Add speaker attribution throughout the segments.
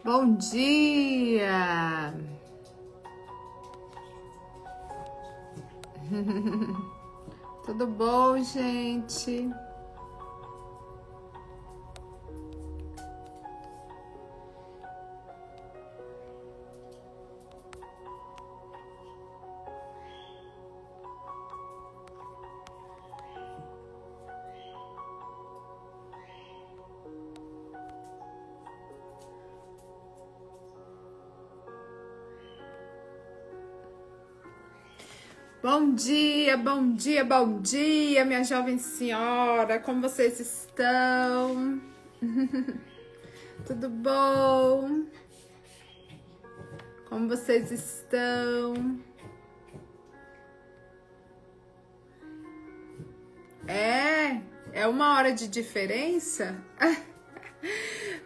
Speaker 1: Bom dia! Tudo bom, gente? Bom dia, bom dia, bom dia, minha jovem senhora, como vocês estão? Tudo bom? Como vocês estão? É uma hora de diferença?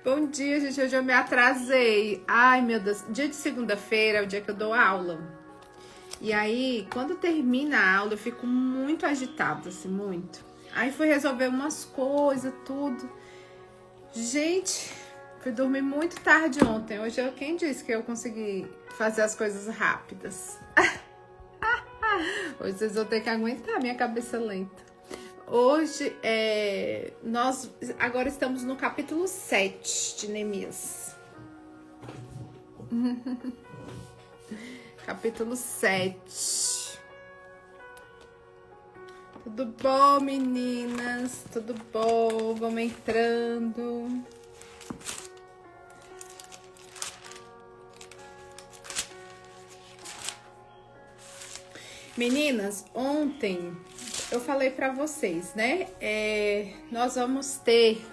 Speaker 1: Bom dia, gente, hoje eu me atrasei. Ai, meu Deus, dia de segunda-feira é o dia que eu dou aula. E aí, quando termina a aula, eu fico muito agitada, assim, muito. Aí fui resolver umas coisas, tudo. Gente, fui dormir muito tarde ontem. Hoje, quem disse que eu consegui fazer as coisas rápidas? Hoje vocês vão ter que aguentar minha cabeça lenta. Hoje, nós agora estamos no capítulo 7 de Neemias. Capítulo 7. Tudo bom, meninas? Tudo bom? Vamos entrando. Meninas, ontem eu falei para vocês, né? Nós vamos ter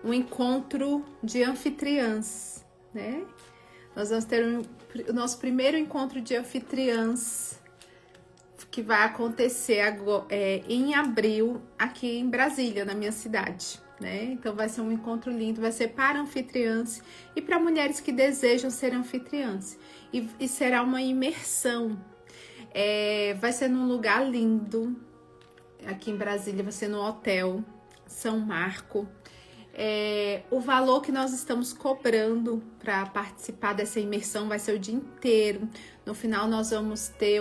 Speaker 1: um encontro de anfitriãs, né? Nós vamos ter o nosso primeiro encontro de anfitriãs, que vai acontecer agora, em abril, aqui em Brasília, na minha cidade, né? Então vai ser um encontro lindo, vai ser para anfitriãs e para mulheres que desejam ser anfitriãs. E será uma imersão. Vai ser num lugar lindo, aqui em Brasília, vai ser no Hotel São Marco. O valor que nós estamos cobrando para participar dessa imersão vai ser o dia inteiro. No final nós vamos ter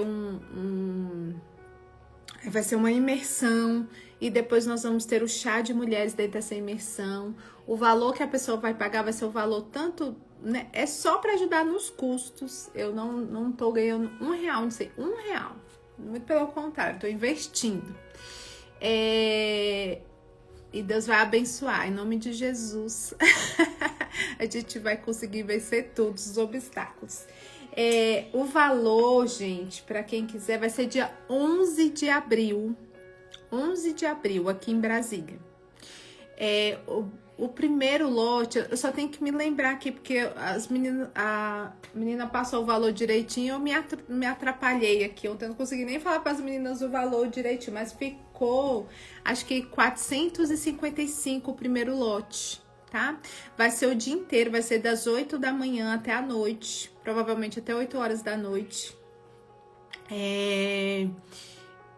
Speaker 1: vai ser uma imersão e depois nós vamos ter o chá de mulheres dentro dessa imersão. O valor que a pessoa vai pagar vai ser o valor tanto, né? É só para ajudar nos custos. Eu não tô ganhando R$1, não sei, R$1. Muito pelo contrário, estou investindo. E Deus vai abençoar, em nome de Jesus. A gente vai conseguir vencer todos os obstáculos. O valor, gente, para quem quiser, vai ser dia 11 de abril. 11 de abril, aqui em Brasília. O primeiro lote, eu só tenho que me lembrar aqui, porque a menina passou o valor direitinho, eu me atrapalhei aqui. Ontem eu não consegui nem falar para as meninas o valor direitinho, mas ficou, acho que 455 o primeiro lote, tá? Vai ser o dia inteiro, vai ser das 8 da manhã até a noite, provavelmente até 8 horas da noite.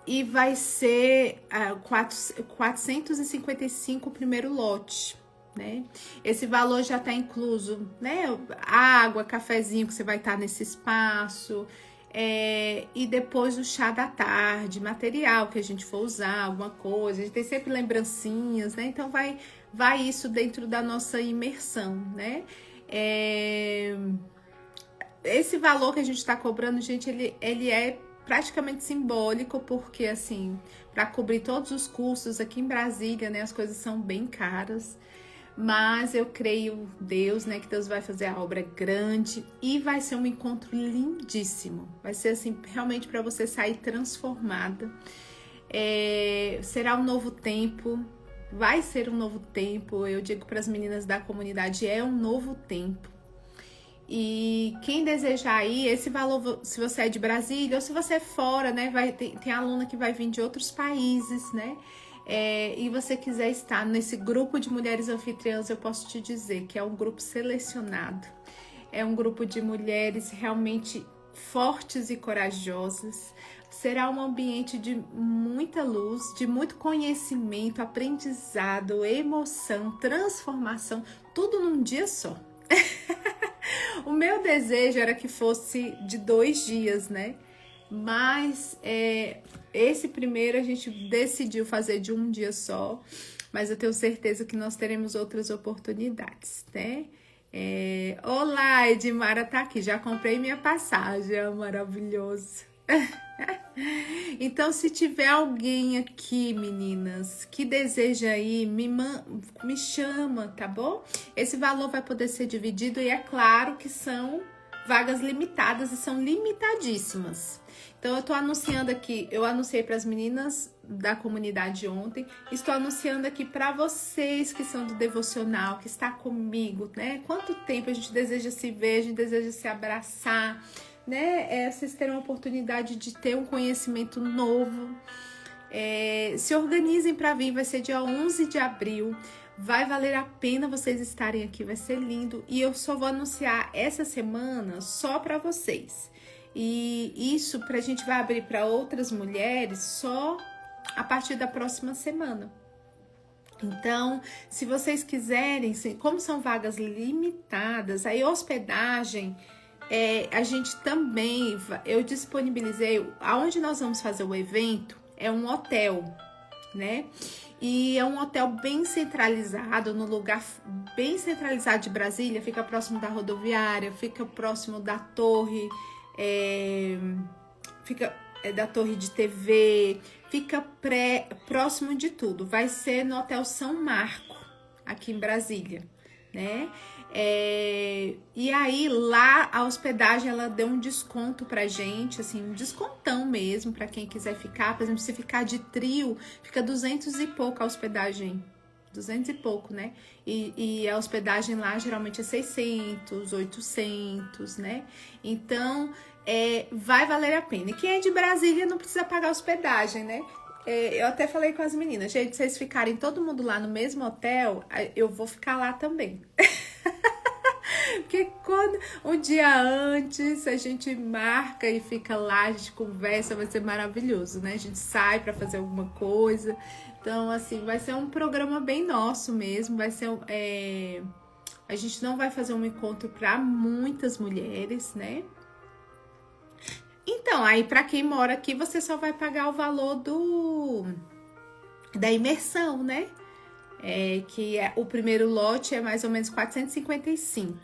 Speaker 1: E vai ser 455 o primeiro lote, né? Esse valor já está incluso, né? Água, cafezinho que você vai estar nesse espaço, e depois o chá da tarde, material que a gente for usar, alguma coisa. A gente tem sempre lembrancinhas, né? Então vai isso dentro da nossa imersão, né? Esse valor que a gente está cobrando, gente, ele é praticamente simbólico, porque assim, para cobrir todos os custos aqui em Brasília, né, as coisas são bem caras, mas eu creio Deus, né, que Deus vai fazer a obra grande e vai ser um encontro lindíssimo, vai ser assim, realmente para você sair transformada. Será um novo tempo, vai ser um novo tempo, eu digo para as meninas da comunidade, é um novo tempo. E quem desejar ir, esse valor, se você é de Brasília ou se você é fora, né? Tem aluna que vai vir de outros países, né? E você quiser estar nesse grupo de mulheres anfitriãs, eu posso te dizer que é um grupo selecionado. É um grupo de mulheres realmente fortes e corajosas. Será um ambiente de muita luz, de muito conhecimento, aprendizado, emoção, transformação, tudo num dia só. O meu desejo era que fosse de 2 dias, né? Mas esse primeiro a gente decidiu fazer de um dia só. Mas eu tenho certeza que nós teremos outras oportunidades, né? Olá, Edmara tá aqui. Já comprei minha passagem, é maravilhoso. Então, se tiver alguém aqui, meninas, que deseja ir, me chama, tá bom? Esse valor vai poder ser dividido e é claro que são vagas limitadas e são limitadíssimas. Então, eu tô anunciando aqui, eu anunciei para as meninas da comunidade ontem, estou anunciando aqui para vocês que são do devocional, que está comigo, né? Quanto tempo a gente deseja se ver, a gente deseja se abraçar, né? Vocês terão a oportunidade de ter um conhecimento novo. Se organizem para vir, vai ser dia 11 de abril. Vai valer a pena vocês estarem aqui, vai ser lindo. E eu só vou anunciar essa semana só para vocês. E isso a gente vai abrir para outras mulheres só a partir da próxima semana. Então, se vocês quiserem, como são vagas limitadas, aí hospedagem, a gente também, eu disponibilizei, aonde nós vamos fazer o evento, é um hotel, né? E é um hotel bem centralizado, no lugar bem centralizado de Brasília, fica próximo da rodoviária, fica próximo da torre, da torre de TV, fica próximo de tudo. Vai ser no Hotel São Marco, aqui em Brasília, né? E aí lá a hospedagem ela deu um desconto pra gente, assim, um descontão mesmo pra quem quiser ficar. Por exemplo, se ficar de trio, fica 200 e pouco a hospedagem, 200 e pouco, né? E a hospedagem lá geralmente é 600, 800, né? Então vai valer a pena. E quem é de Brasília não precisa pagar hospedagem, né? Eu até falei com as meninas, gente, se vocês ficarem todo mundo lá no mesmo hotel, eu vou ficar lá também. Porque quando um dia antes a gente marca e fica lá, a gente conversa, vai ser maravilhoso, né? A gente sai para fazer alguma coisa. Então, assim, vai ser um programa bem nosso mesmo. Vai ser a gente não vai fazer um encontro para muitas mulheres, né? Então, aí para quem mora aqui, você só vai pagar o valor da imersão, né? Que o primeiro lote é mais ou menos 455,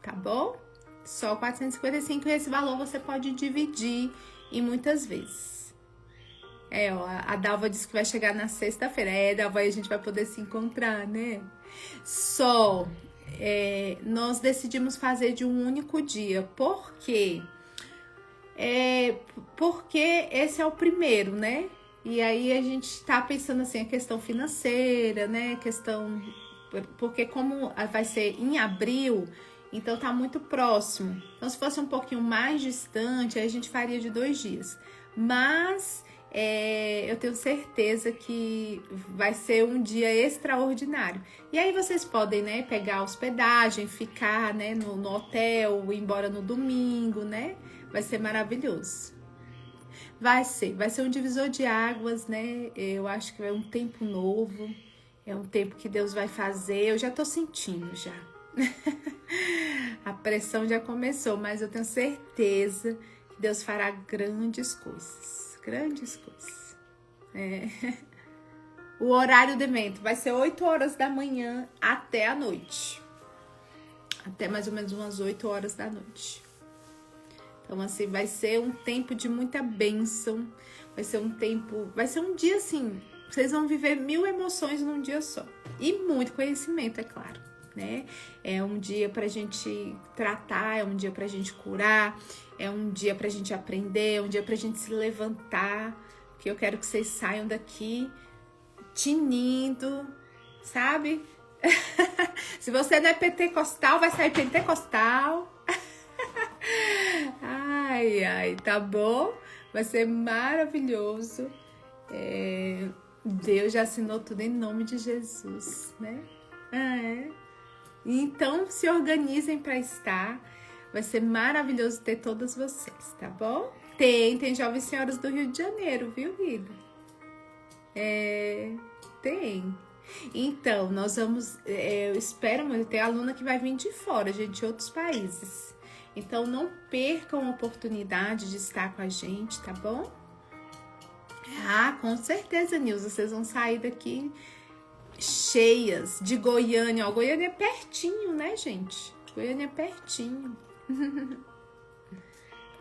Speaker 1: tá bom? Só 455 e esse valor você pode dividir em muitas vezes. A Dalva disse que vai chegar na sexta-feira. Dalva, aí a gente vai poder se encontrar, né? Nós decidimos fazer de um único dia. Por quê? Porque esse é o primeiro, né? E aí a gente tá pensando assim, a questão financeira, né? Porque como vai ser em abril, então tá muito próximo. Então se fosse um pouquinho mais distante, aí a gente faria de 2 dias. Mas eu tenho certeza que vai ser um dia extraordinário. E aí vocês podem, né, pegar a hospedagem, ficar, né, no hotel, ir embora no domingo, né? Vai ser maravilhoso. Vai ser um divisor de águas, né? Eu acho que é um tempo novo, é um tempo que Deus vai fazer. Eu já tô sentindo já. A pressão já começou, mas eu tenho certeza que Deus fará grandes coisas. Grandes coisas. O horário do evento vai ser 8 horas da manhã até a noite. Até mais ou menos umas 8 horas da noite. Então, assim, vai ser um tempo de muita bênção. Vai ser um dia assim, vocês vão viver 1000 emoções num dia só. E muito conhecimento, é claro, né? É um dia pra gente tratar, é um dia pra gente curar, é um dia pra gente aprender, é um dia pra gente se levantar. Porque eu quero que vocês saiam daqui tinindo, sabe? Se você não é pentecostal, vai sair pentecostal. Ai, tá bom? Vai ser maravilhoso. Deus já assinou tudo em nome de Jesus, né? Então, se organizem para estar. Vai ser maravilhoso ter todas vocês, tá bom? Tem jovens senhoras do Rio de Janeiro, viu, Rida? Tem. Então, nós vamos, eu espero, mas tem aluna que vai vir de fora, gente, de outros países. Então, não percam a oportunidade de estar com a gente, tá bom? Ah, com certeza, Nilza, vocês vão sair daqui cheias de Goiânia. Ó, Goiânia é pertinho, né, gente? Goiânia é pertinho.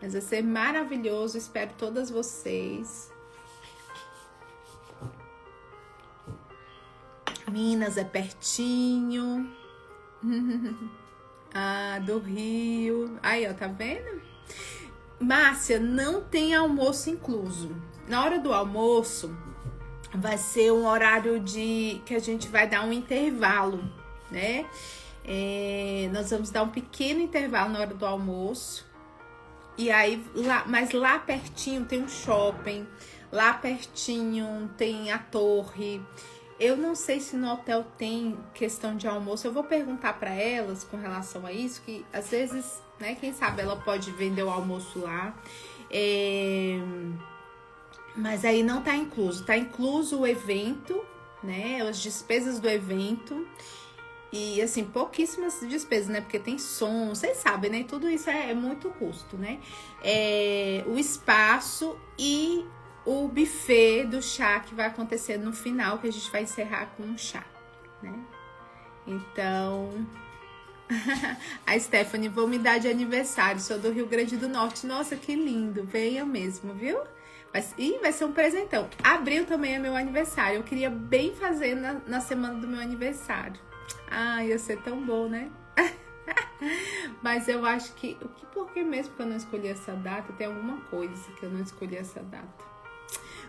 Speaker 1: Mas vai ser maravilhoso, espero todas vocês. Minas é pertinho. Ah, do Rio. Aí, ó, tá vendo? Márcia, não tem almoço incluso. Na hora do almoço, vai ser um horário que a gente vai dar um intervalo, né? Nós vamos dar um pequeno intervalo na hora do almoço. E aí, mas lá pertinho tem um shopping. Lá pertinho tem a torre. Eu não sei se no hotel tem questão de almoço. Eu vou perguntar para elas com relação a isso, que às vezes, né, quem sabe ela pode vender o almoço lá. Mas aí não tá incluso. Tá incluso o evento, né, as despesas do evento. E assim, pouquíssimas despesas, né? Porque tem som, vocês sabem, né? Tudo isso é muito custo, né? O espaço e o buffet do chá que vai acontecer no final, que a gente vai encerrar com um chá, né? Então, a Stephanie, vou me dar de aniversário, sou do Rio Grande do Norte. Nossa, que lindo, venha mesmo, viu? Vai ser um presentão. Abril também é meu aniversário, eu queria bem fazer na semana do meu aniversário. Ah, ia ser tão bom, né? Mas eu acho que... Por que mesmo que eu não escolhi essa data? Tem alguma coisa que eu não escolhi essa data.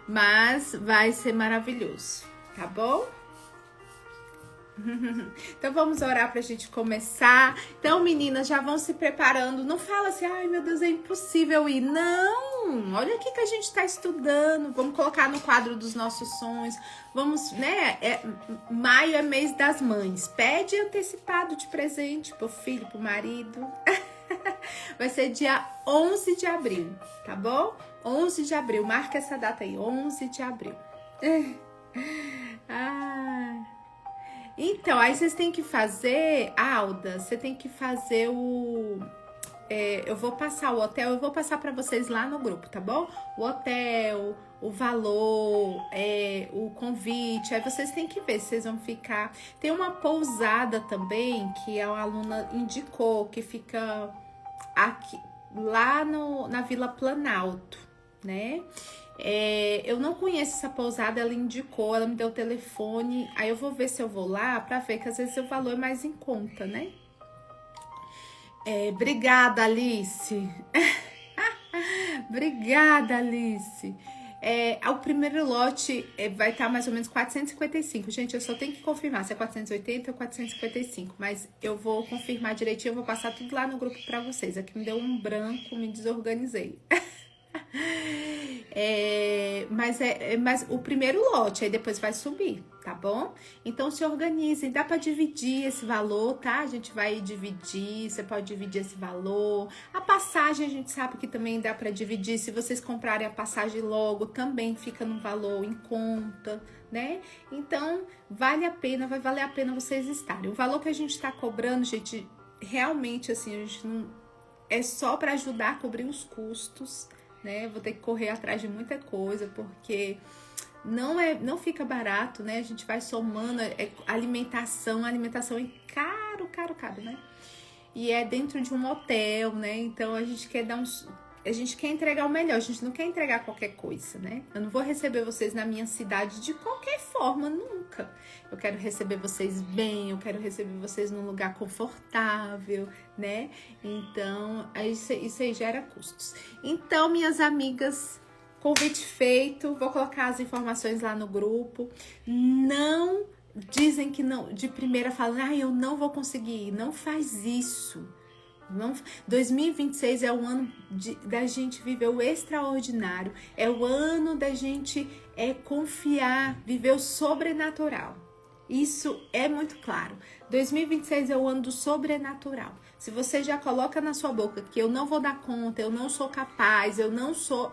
Speaker 1: Mas vai ser maravilhoso, tá bom? Então vamos orar pra gente começar. Então, meninas, já vão se preparando. Não fala assim, ai meu Deus, é impossível ir. Não, olha aqui que a gente tá estudando. Vamos colocar no quadro dos nossos sonhos. Vamos, né? Maio é mês das mães. Pede antecipado de presente pro filho, pro marido. Vai ser dia 11 de abril, tá bom? 11 de abril, marca essa data aí, 11 de abril. Então, aí vocês têm que fazer, Alda, você tem que fazer eu vou passar o hotel, eu vou passar para vocês lá no grupo, tá bom? O hotel, o valor, o convite, aí vocês têm que ver se vocês vão ficar. Tem uma pousada também que a aluna indicou, que fica aqui, lá na Vila Planalto, né? Eu não conheço essa pousada, ela indicou, ela me deu o telefone, aí eu vou ver se eu vou lá pra ver que às vezes o valor é mais em conta, né? Obrigada, Alice. Obrigada, Alice. O primeiro lote vai estar mais ou menos 455. Gente, eu só tenho que confirmar se é 480 ou 455. Mas eu vou confirmar direitinho, eu vou passar tudo lá no grupo pra vocês. Aqui me deu um branco, me desorganizei. Mas o primeiro lote, aí depois vai subir, tá bom? Então se organizem, dá pra dividir esse valor, tá? A gente vai dividir, você pode dividir esse valor. A passagem a gente sabe que também dá pra dividir, se vocês comprarem a passagem logo, também fica no valor em conta, né? Então vale a pena, vai valer a pena vocês estarem. O valor que a gente tá cobrando, gente, realmente assim, a gente não... É só pra ajudar a cobrir os custos, né? Vou ter que correr atrás de muita coisa, porque não fica barato, né? A gente vai somando alimentação é caro, né? E é dentro de um hotel, né? Então a gente quer a gente quer entregar o melhor, a gente não quer entregar qualquer coisa, né? Eu não vou receber vocês na minha cidade de qualquer forma, nunca. Eu quero receber vocês bem, eu quero receber vocês num lugar confortável, né? Então, isso aí gera custos. Então, minhas amigas, convite feito, vou colocar as informações lá no grupo. Não dizem que não, de primeira falam, eu não vou conseguir, não faz isso. 2026 é o ano da gente viver o extraordinário, é o ano da gente confiar, viver o sobrenatural. Isso é muito claro. 2026 é o ano do sobrenatural. Se você já coloca na sua boca que eu não vou dar conta, eu não sou capaz,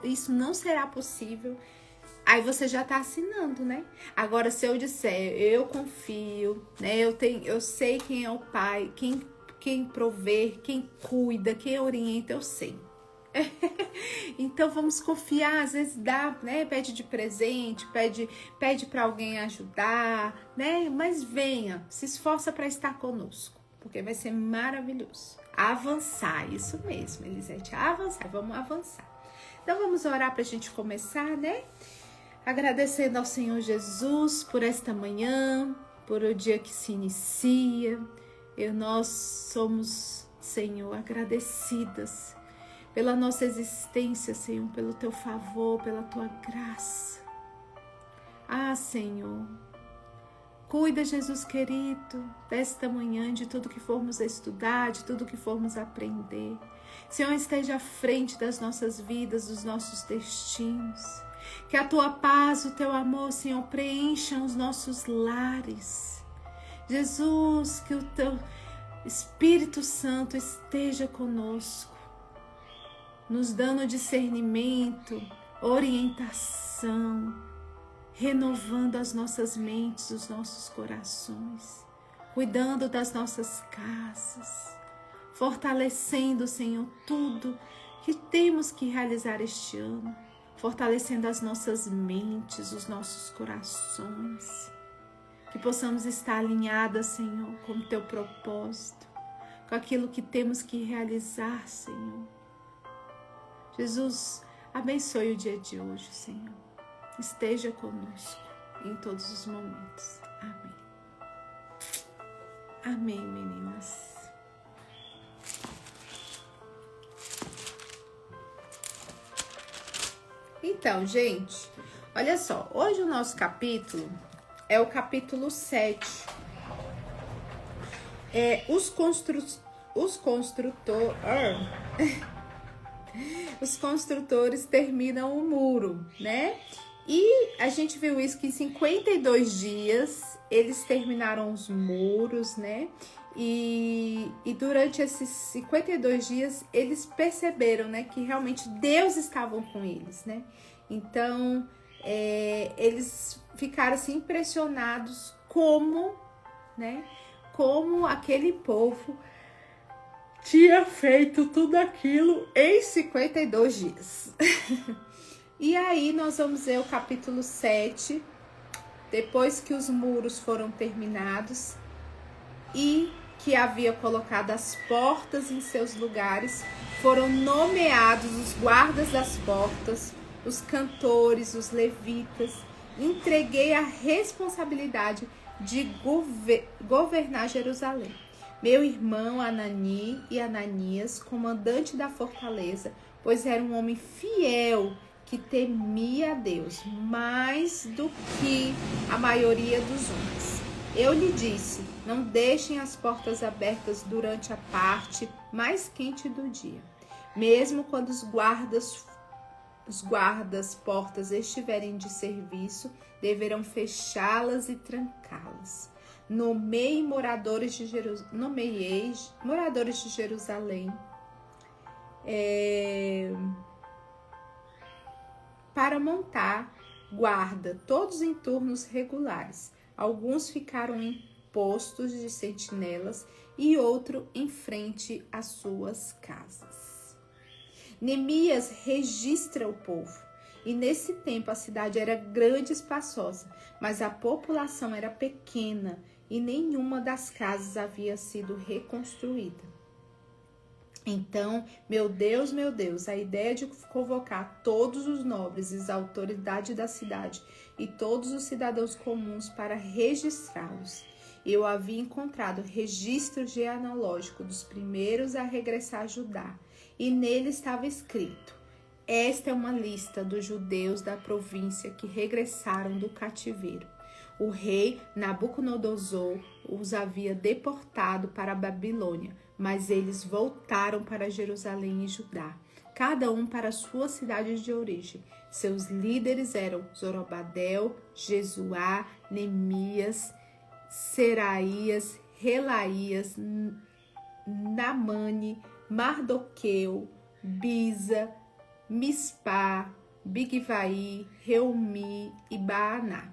Speaker 1: isso não será possível, Aí você já tá assinando, né? Agora, se eu disser, eu confio, né? Eu sei quem é o pai, quem provê, quem cuida, quem orienta, eu sei. Então vamos confiar, às vezes dá, né? Pede de presente, pede para alguém ajudar, né? Mas venha, se esforça para estar conosco, porque vai ser maravilhoso. Avançar, isso mesmo, Elisete, avançar, vamos avançar. Então vamos orar para a gente começar, né? Agradecendo ao Senhor Jesus por esta manhã, por o dia que se inicia. Nós somos, Senhor, agradecidas pela nossa existência, Senhor, pelo teu favor, pela tua graça. Ah, Senhor, cuida, Jesus querido, desta manhã, de tudo que formos estudar, de tudo que formos aprender. Senhor, esteja à frente das nossas vidas, dos nossos destinos. Que a tua paz, o teu amor, Senhor, preencham os nossos lares. Jesus, que o teu Espírito Santo esteja conosco, nos dando discernimento, orientação, renovando as nossas mentes, os nossos corações, cuidando das nossas casas, fortalecendo, Senhor, tudo que temos que realizar este ano, fortalecendo as nossas mentes, os nossos corações, que possamos estar alinhadas, Senhor, com o teu propósito, com aquilo que temos que realizar, Senhor. Jesus, abençoe o dia de hoje, Senhor. Esteja conosco em todos os momentos. Amém. Amém, meninas. Então, gente, olha só. Hoje o nosso capítulo é o capítulo 7. Os construtores terminam o muro, né? E a gente viu isso que em 52 dias eles terminaram os muros, né? E durante esses 52 dias eles perceberam, né, que realmente Deus estava com eles, né? Então eles ficaram assim impressionados como aquele povo tinha feito tudo aquilo em 52 dias. E aí nós vamos ver o capítulo 7, depois que os muros foram terminados e que havia colocado as portas em seus lugares, foram nomeados os guardas das portas, os cantores, os levitas. Entreguei a responsabilidade de governar Jerusalém. Meu irmão Anani e Ananias, comandante da fortaleza, pois era um homem fiel que temia a Deus mais do que a maioria dos homens. Eu lhe disse, não deixem as portas abertas durante a parte mais quente do dia. Mesmo quando os guardas-portas estiverem de serviço, deverão fechá-las e trancá-las. Nomeei moradores de Jerusalém para montar guarda, todos em turnos regulares. Alguns ficaram em postos de sentinelas e outro em frente às suas casas. Neemias registra o povo. E nesse tempo a cidade era grande e espaçosa, mas a população era pequena e nenhuma das casas havia sido reconstruída. Então, meu Deus, a ideia de convocar todos os nobres e as autoridades da cidade e todos os cidadãos comuns para registrá-los. Eu havia encontrado registro genealógico dos primeiros a regressar a Judá, e nele estava escrito: esta é uma lista dos judeus da província que regressaram do cativeiro. O rei Nabucodonosor os havia deportado para a Babilônia, mas eles voltaram para Jerusalém e Judá, cada um para sua cidade de origem. Seus líderes eram Zorobabel, Jesuá, Neemias, Seraías, Relaías, Namane, Mardoqueu, Bisa, Mispá, Bigvai, Reumi e Baaná.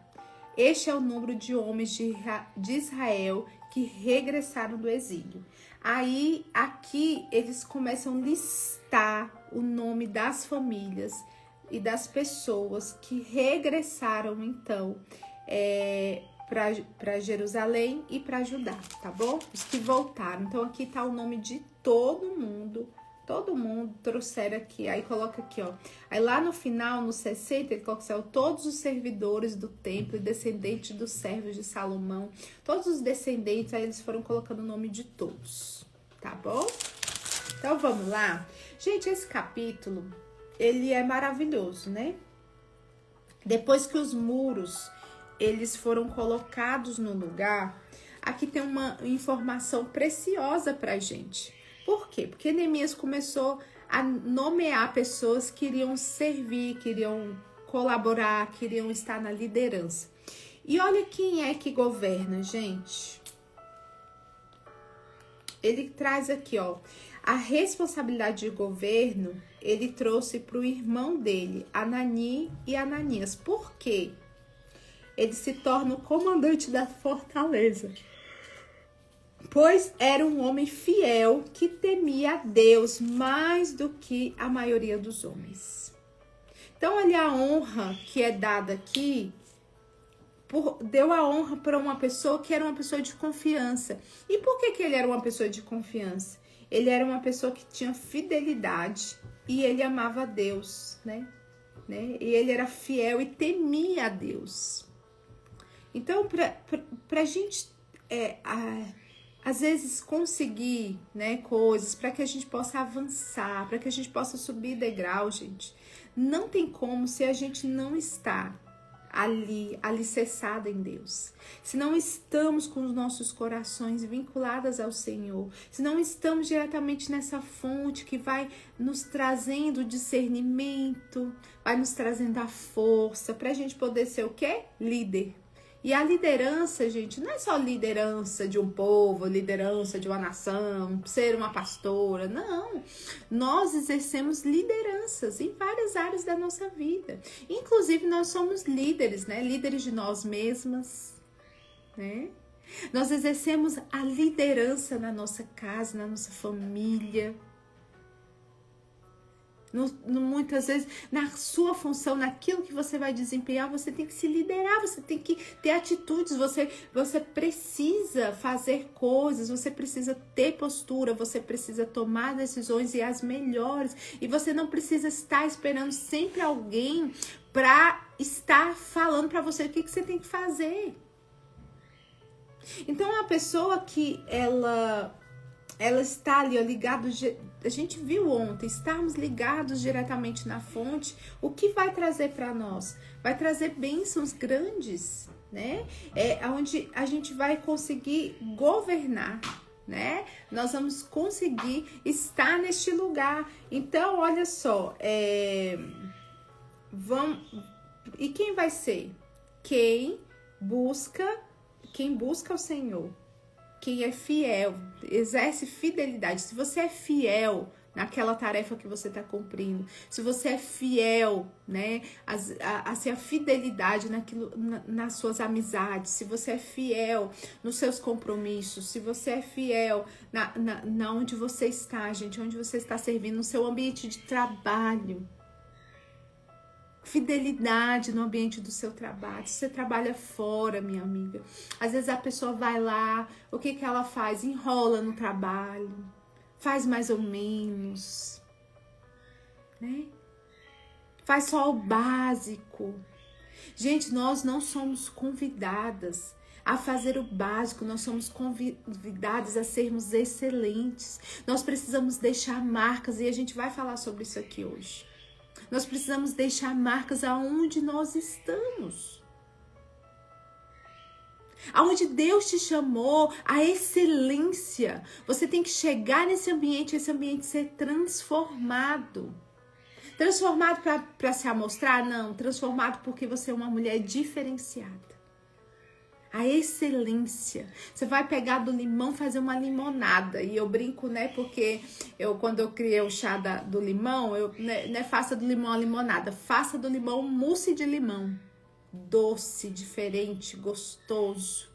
Speaker 1: Este é o número de homens de Israel que regressaram do exílio. Aí, aqui, eles começam a listar o nome das famílias e das pessoas que regressaram, então, para Jerusalém e para Judá, tá bom? Os que voltaram. Então, aqui tá o nome de todo mundo trouxeram aqui. Aí coloca aqui, ó. Aí lá no final, no 60, ele coloca assim, ó, todos os servidores do templo e descendentes dos servos de Salomão. Todos os descendentes, aí eles foram colocando o nome de todos, tá bom? Então, vamos lá. Gente, esse capítulo, ele é maravilhoso, né? Depois que os muros, eles foram colocados no lugar, aqui tem uma informação preciosa pra gente. Por quê? Porque Neemias começou a nomear pessoas que iriam servir, que iriam colaborar, que iriam estar na liderança. E olha quem é que governa, gente. Ele traz aqui, ó, a responsabilidade de governo, ele trouxe para o irmão dele, Anani e Ananias. Por quê? Ele se torna o comandante da fortaleza. Pois era um homem fiel que temia a Deus mais do que a maioria dos homens. Então, olha a honra que é dada aqui. Deu a honra para uma pessoa que era uma pessoa de confiança. E por que ele era uma pessoa de confiança? Ele era uma pessoa que tinha fidelidade e ele amava a Deus, né? E ele era fiel e temia a Deus. Então, para a gente... às vezes conseguir, né, coisas para que a gente possa avançar, para que a gente possa subir degrau, gente. Não tem como se a gente não está alicerçada em Deus. Se não estamos com os nossos corações vinculados ao Senhor, se não estamos diretamente nessa fonte que vai nos trazendo discernimento, vai nos trazendo a força para a gente poder ser o quê? Líder. E a liderança, gente, não é só liderança de um povo, liderança de uma nação, ser uma pastora, não. Nós exercemos lideranças em várias áreas da nossa vida. Inclusive, nós somos líderes, né? Líderes de nós mesmas, né? Nós exercemos a liderança na nossa casa, na nossa família. Muitas vezes, na sua função, naquilo que você vai desempenhar, você tem que se liderar, você tem que ter atitudes, você precisa fazer coisas, você precisa ter postura, você precisa tomar decisões e as melhores. E você não precisa estar esperando sempre alguém para estar falando para você o que você tem que fazer. Então, a pessoa que ela está ali, ó, ligado, a gente viu ontem, estarmos ligados diretamente na fonte, o que vai trazer para nós? Vai trazer bênçãos grandes, né? Onde a gente vai conseguir governar, né? Nós vamos conseguir estar neste lugar. Então, olha só, e quem vai ser? Quem busca o Senhor. Quem é fiel, exerce fidelidade. Se você é fiel naquela tarefa que você está cumprindo, se você é fiel, né, a fidelidade nas suas amizades, se você é fiel nos seus compromissos, se você é fiel na onde você está, gente, onde você está servindo, no seu ambiente de trabalho. Fidelidade no ambiente do seu trabalho. Se você trabalha fora, minha amiga, às vezes a pessoa vai lá, o que ela faz? Enrola no trabalho, faz mais ou menos, né? Faz só o básico. Gente, nós não somos convidadas a fazer o básico, nós somos convidados a sermos excelentes. Nós precisamos deixar marcas e a gente vai falar sobre isso aqui hoje. Nós precisamos deixar marcas aonde nós estamos. Aonde Deus te chamou, a excelência. Você tem que chegar nesse ambiente, esse ambiente ser transformado. Transformado para se amostrar? Não. Transformado porque você é uma mulher diferenciada. A excelência. Você vai pegar do limão, fazer uma limonada. E eu brinco, né? Porque quando eu criei o chá do limão, né, faça do limão a limonada. Faça do limão mousse de limão. Doce, diferente, gostoso.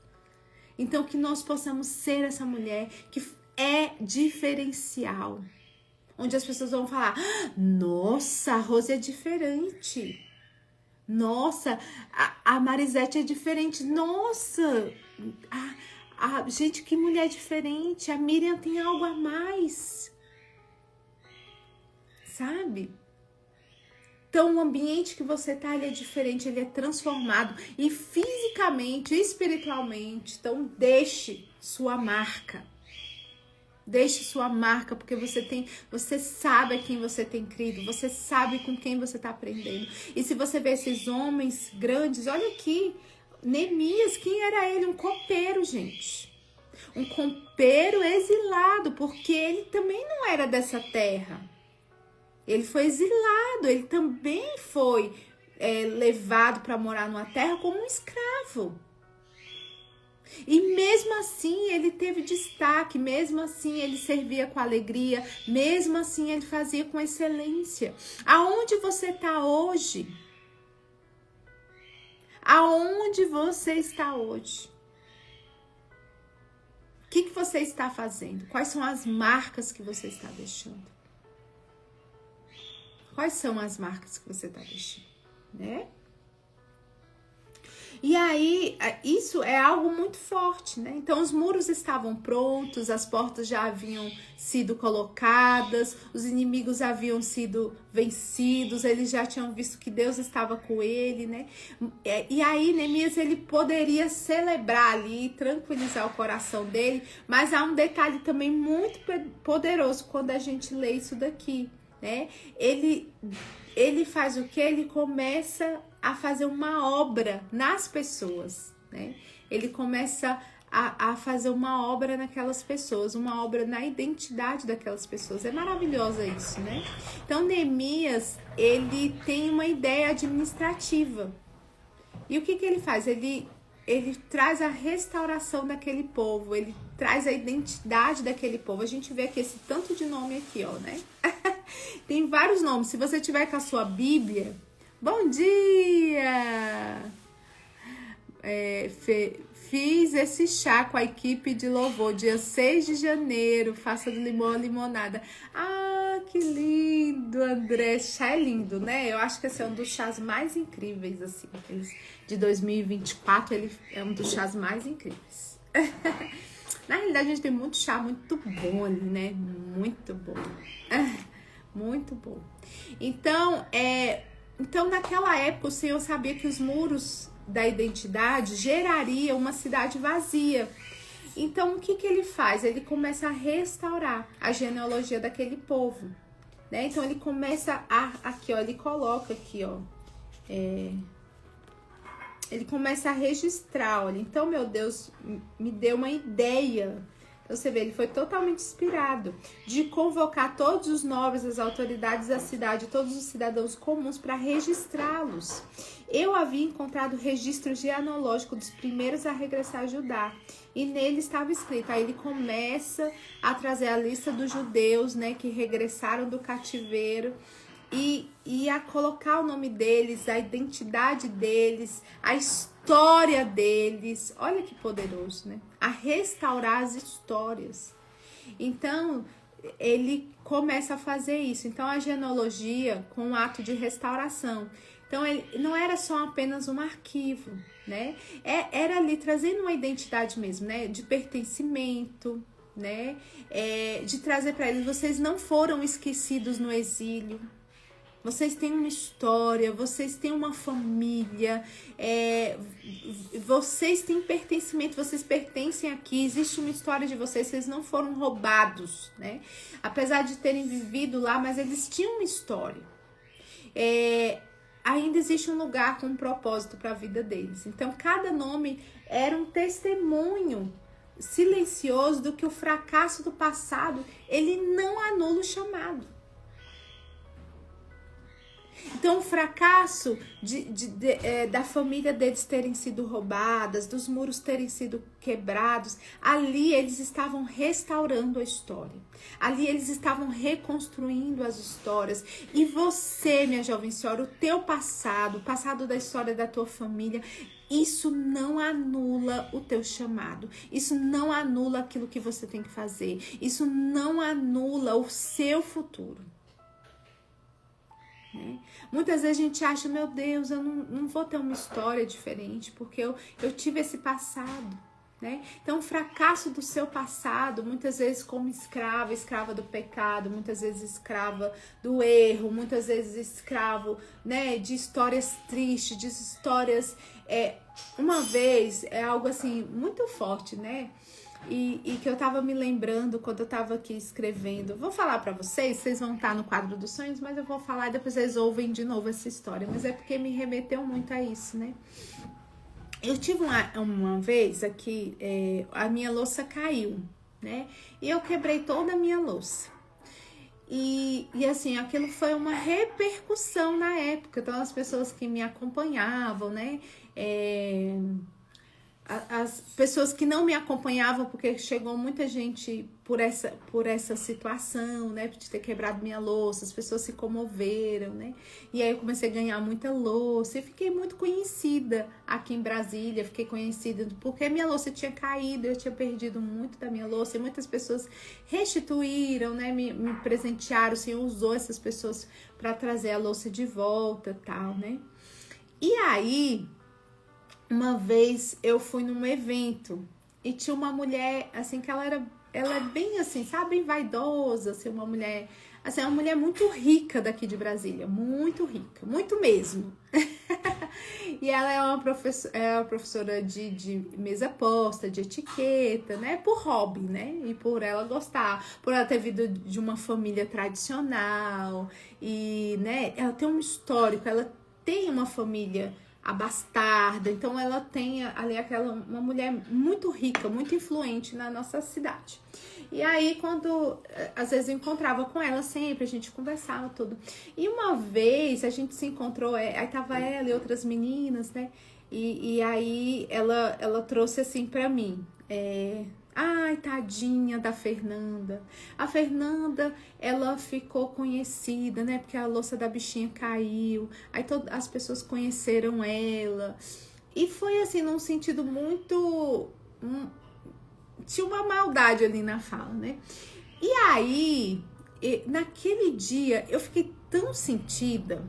Speaker 1: Então, que nós possamos ser essa mulher que é diferencial. Onde as pessoas vão falar, nossa, a Rose é diferente. Nossa, a Marisete é diferente. Nossa, gente, que mulher diferente. A Miriam tem algo a mais. Sabe? Então, o ambiente que você tá, ele é diferente, ele é transformado. E fisicamente, espiritualmente. Então, deixe sua marca. Deixe sua marca, porque você sabe a quem você tem crido, você sabe com quem você está aprendendo. E se você vê esses homens grandes, olha aqui, Neemias, quem era ele? Um copeiro, gente. Um copeiro exilado, porque ele também não era dessa terra. Ele foi exilado, ele também foi levado para morar numa terra como um escravo. E mesmo assim ele teve destaque, mesmo assim ele servia com alegria, mesmo assim ele fazia com excelência. Aonde você está hoje? Aonde você está hoje? O que você está fazendo? Quais são as marcas que você está deixando? Quais são as marcas que você está deixando, né? E aí, isso é algo muito forte, né? Então, os muros estavam prontos, as portas já haviam sido colocadas, os inimigos haviam sido vencidos, eles já tinham visto que Deus estava com ele, né? E aí, Neemias, ele poderia celebrar ali, tranquilizar o coração dele, mas há um detalhe também muito poderoso quando a gente lê isso daqui, né? Ele faz o quê? Ele começa a fazer uma obra nas pessoas, né? Ele começa a fazer uma obra naquelas pessoas, uma obra na identidade daquelas pessoas. É maravilhosa isso, né? Então, Neemias, ele tem uma ideia administrativa. E o que ele faz? Ele traz a restauração daquele povo, ele traz a identidade daquele povo. A gente vê aqui esse tanto de nome aqui, ó, né? Tem vários nomes. Se você tiver com a sua Bíblia, bom dia! Fiz esse chá com a equipe de louvor, dia 6 de janeiro, faça do limão a limonada. Ah, que lindo, André. Chá é lindo, né? Eu acho que esse é um dos chás mais incríveis, assim. Aqueles de 2024, ele é um dos chás mais incríveis. Na realidade, a gente tem muito chá muito bom ali, né? Muito bom. Muito bom. Então, naquela época, o Senhor sabia que os muros da identidade gerariam uma cidade vazia. Então, o que ele faz? Ele começa a restaurar a genealogia daquele povo, né? Então, ele começa aqui, ó, ele coloca aqui, ó, ele começa a registrar, olha. Então, meu Deus, me deu uma ideia. Você vê, ele foi totalmente inspirado de convocar todos os nobres, as autoridades da cidade, todos os cidadãos comuns para registrá-los. Eu havia encontrado o registro genealógico dos primeiros a regressar a Judá e nele estava escrito. Aí ele começa a trazer a lista dos judeus, né, que regressaram do cativeiro e a colocar o nome deles, a identidade deles, a história deles. Olha que poderoso, né? A restaurar as histórias. Então, ele começa a fazer isso. Então, a genealogia com um ato de restauração. Então, ele não era só apenas um arquivo, né? Era ali trazendo uma identidade mesmo, né? De pertencimento, né? De trazer para eles, vocês não foram esquecidos no exílio. Vocês têm uma história, vocês têm uma família, vocês têm pertencimento, vocês pertencem aqui, existe uma história de vocês, vocês não foram roubados, né? Apesar de terem vivido lá, mas eles tinham uma história. Ainda existe um lugar com um propósito para a vida deles. Então, cada nome era um testemunho silencioso do que o fracasso do passado, ele não anula o chamado. Então, o fracasso da família deles terem sido roubadas, dos muros terem sido quebrados, ali eles estavam restaurando a história. Ali eles estavam reconstruindo as histórias. E você, minha jovem senhora, o teu passado, o passado da história da tua família, isso não anula o teu chamado. Isso não anula aquilo que você tem que fazer. Isso não anula o seu futuro. Muitas vezes a gente acha, meu Deus, eu não vou ter uma história diferente, porque eu tive esse passado, né? Então, o fracasso do seu passado, muitas vezes como escrava do pecado, muitas vezes escrava do erro, muitas vezes escravo, né, de histórias tristes, de histórias... uma vez, é algo assim, muito forte, né? E que eu tava me lembrando quando eu tava aqui escrevendo. Vou falar pra vocês, vocês vão estar no quadro dos sonhos, mas eu vou falar e depois vocês ouvem de novo essa história. Mas é porque me remeteu muito a isso, né? Eu tive uma vez aqui, a minha louça caiu, né? E eu quebrei toda a minha louça. E assim, aquilo foi uma repercussão na época. Então, as pessoas que me acompanhavam, né? As pessoas que não me acompanhavam, porque chegou muita gente por essa situação, né, de ter quebrado minha louça, as pessoas se comoveram, né, e aí eu comecei a ganhar muita louça, e fiquei muito conhecida aqui em Brasília, fiquei conhecida porque minha louça tinha caído, eu tinha perdido muito da minha louça, e muitas pessoas restituíram, né, me presentearam, o Senhor usou essas pessoas para trazer a louça de volta, tal, né, e aí... Uma vez eu fui num evento e tinha uma mulher, assim, que ela é bem assim, sabe, bem vaidosa, assim, uma mulher muito rica daqui de Brasília, muito rica, muito mesmo. E ela é uma professora de mesa posta, de etiqueta, né, por hobby, né, e por ela gostar, por ela ter vindo de uma família tradicional e, né, ela tem um histórico, ela tem uma família abastarda, então ela tem ali uma mulher muito rica, muito influente na nossa cidade. E aí, quando às vezes eu encontrava com ela sempre, a gente conversava tudo. E uma vez a gente se encontrou, aí tava ela e outras meninas, né? E aí ela trouxe assim pra mim, ai, tadinha da Fernanda. A Fernanda, ela ficou conhecida, né? Porque a louça da bichinha caiu. Aí as pessoas conheceram ela. E foi assim, num sentido muito... tinha uma maldade ali na fala, né? E aí, naquele dia, eu fiquei tão sentida.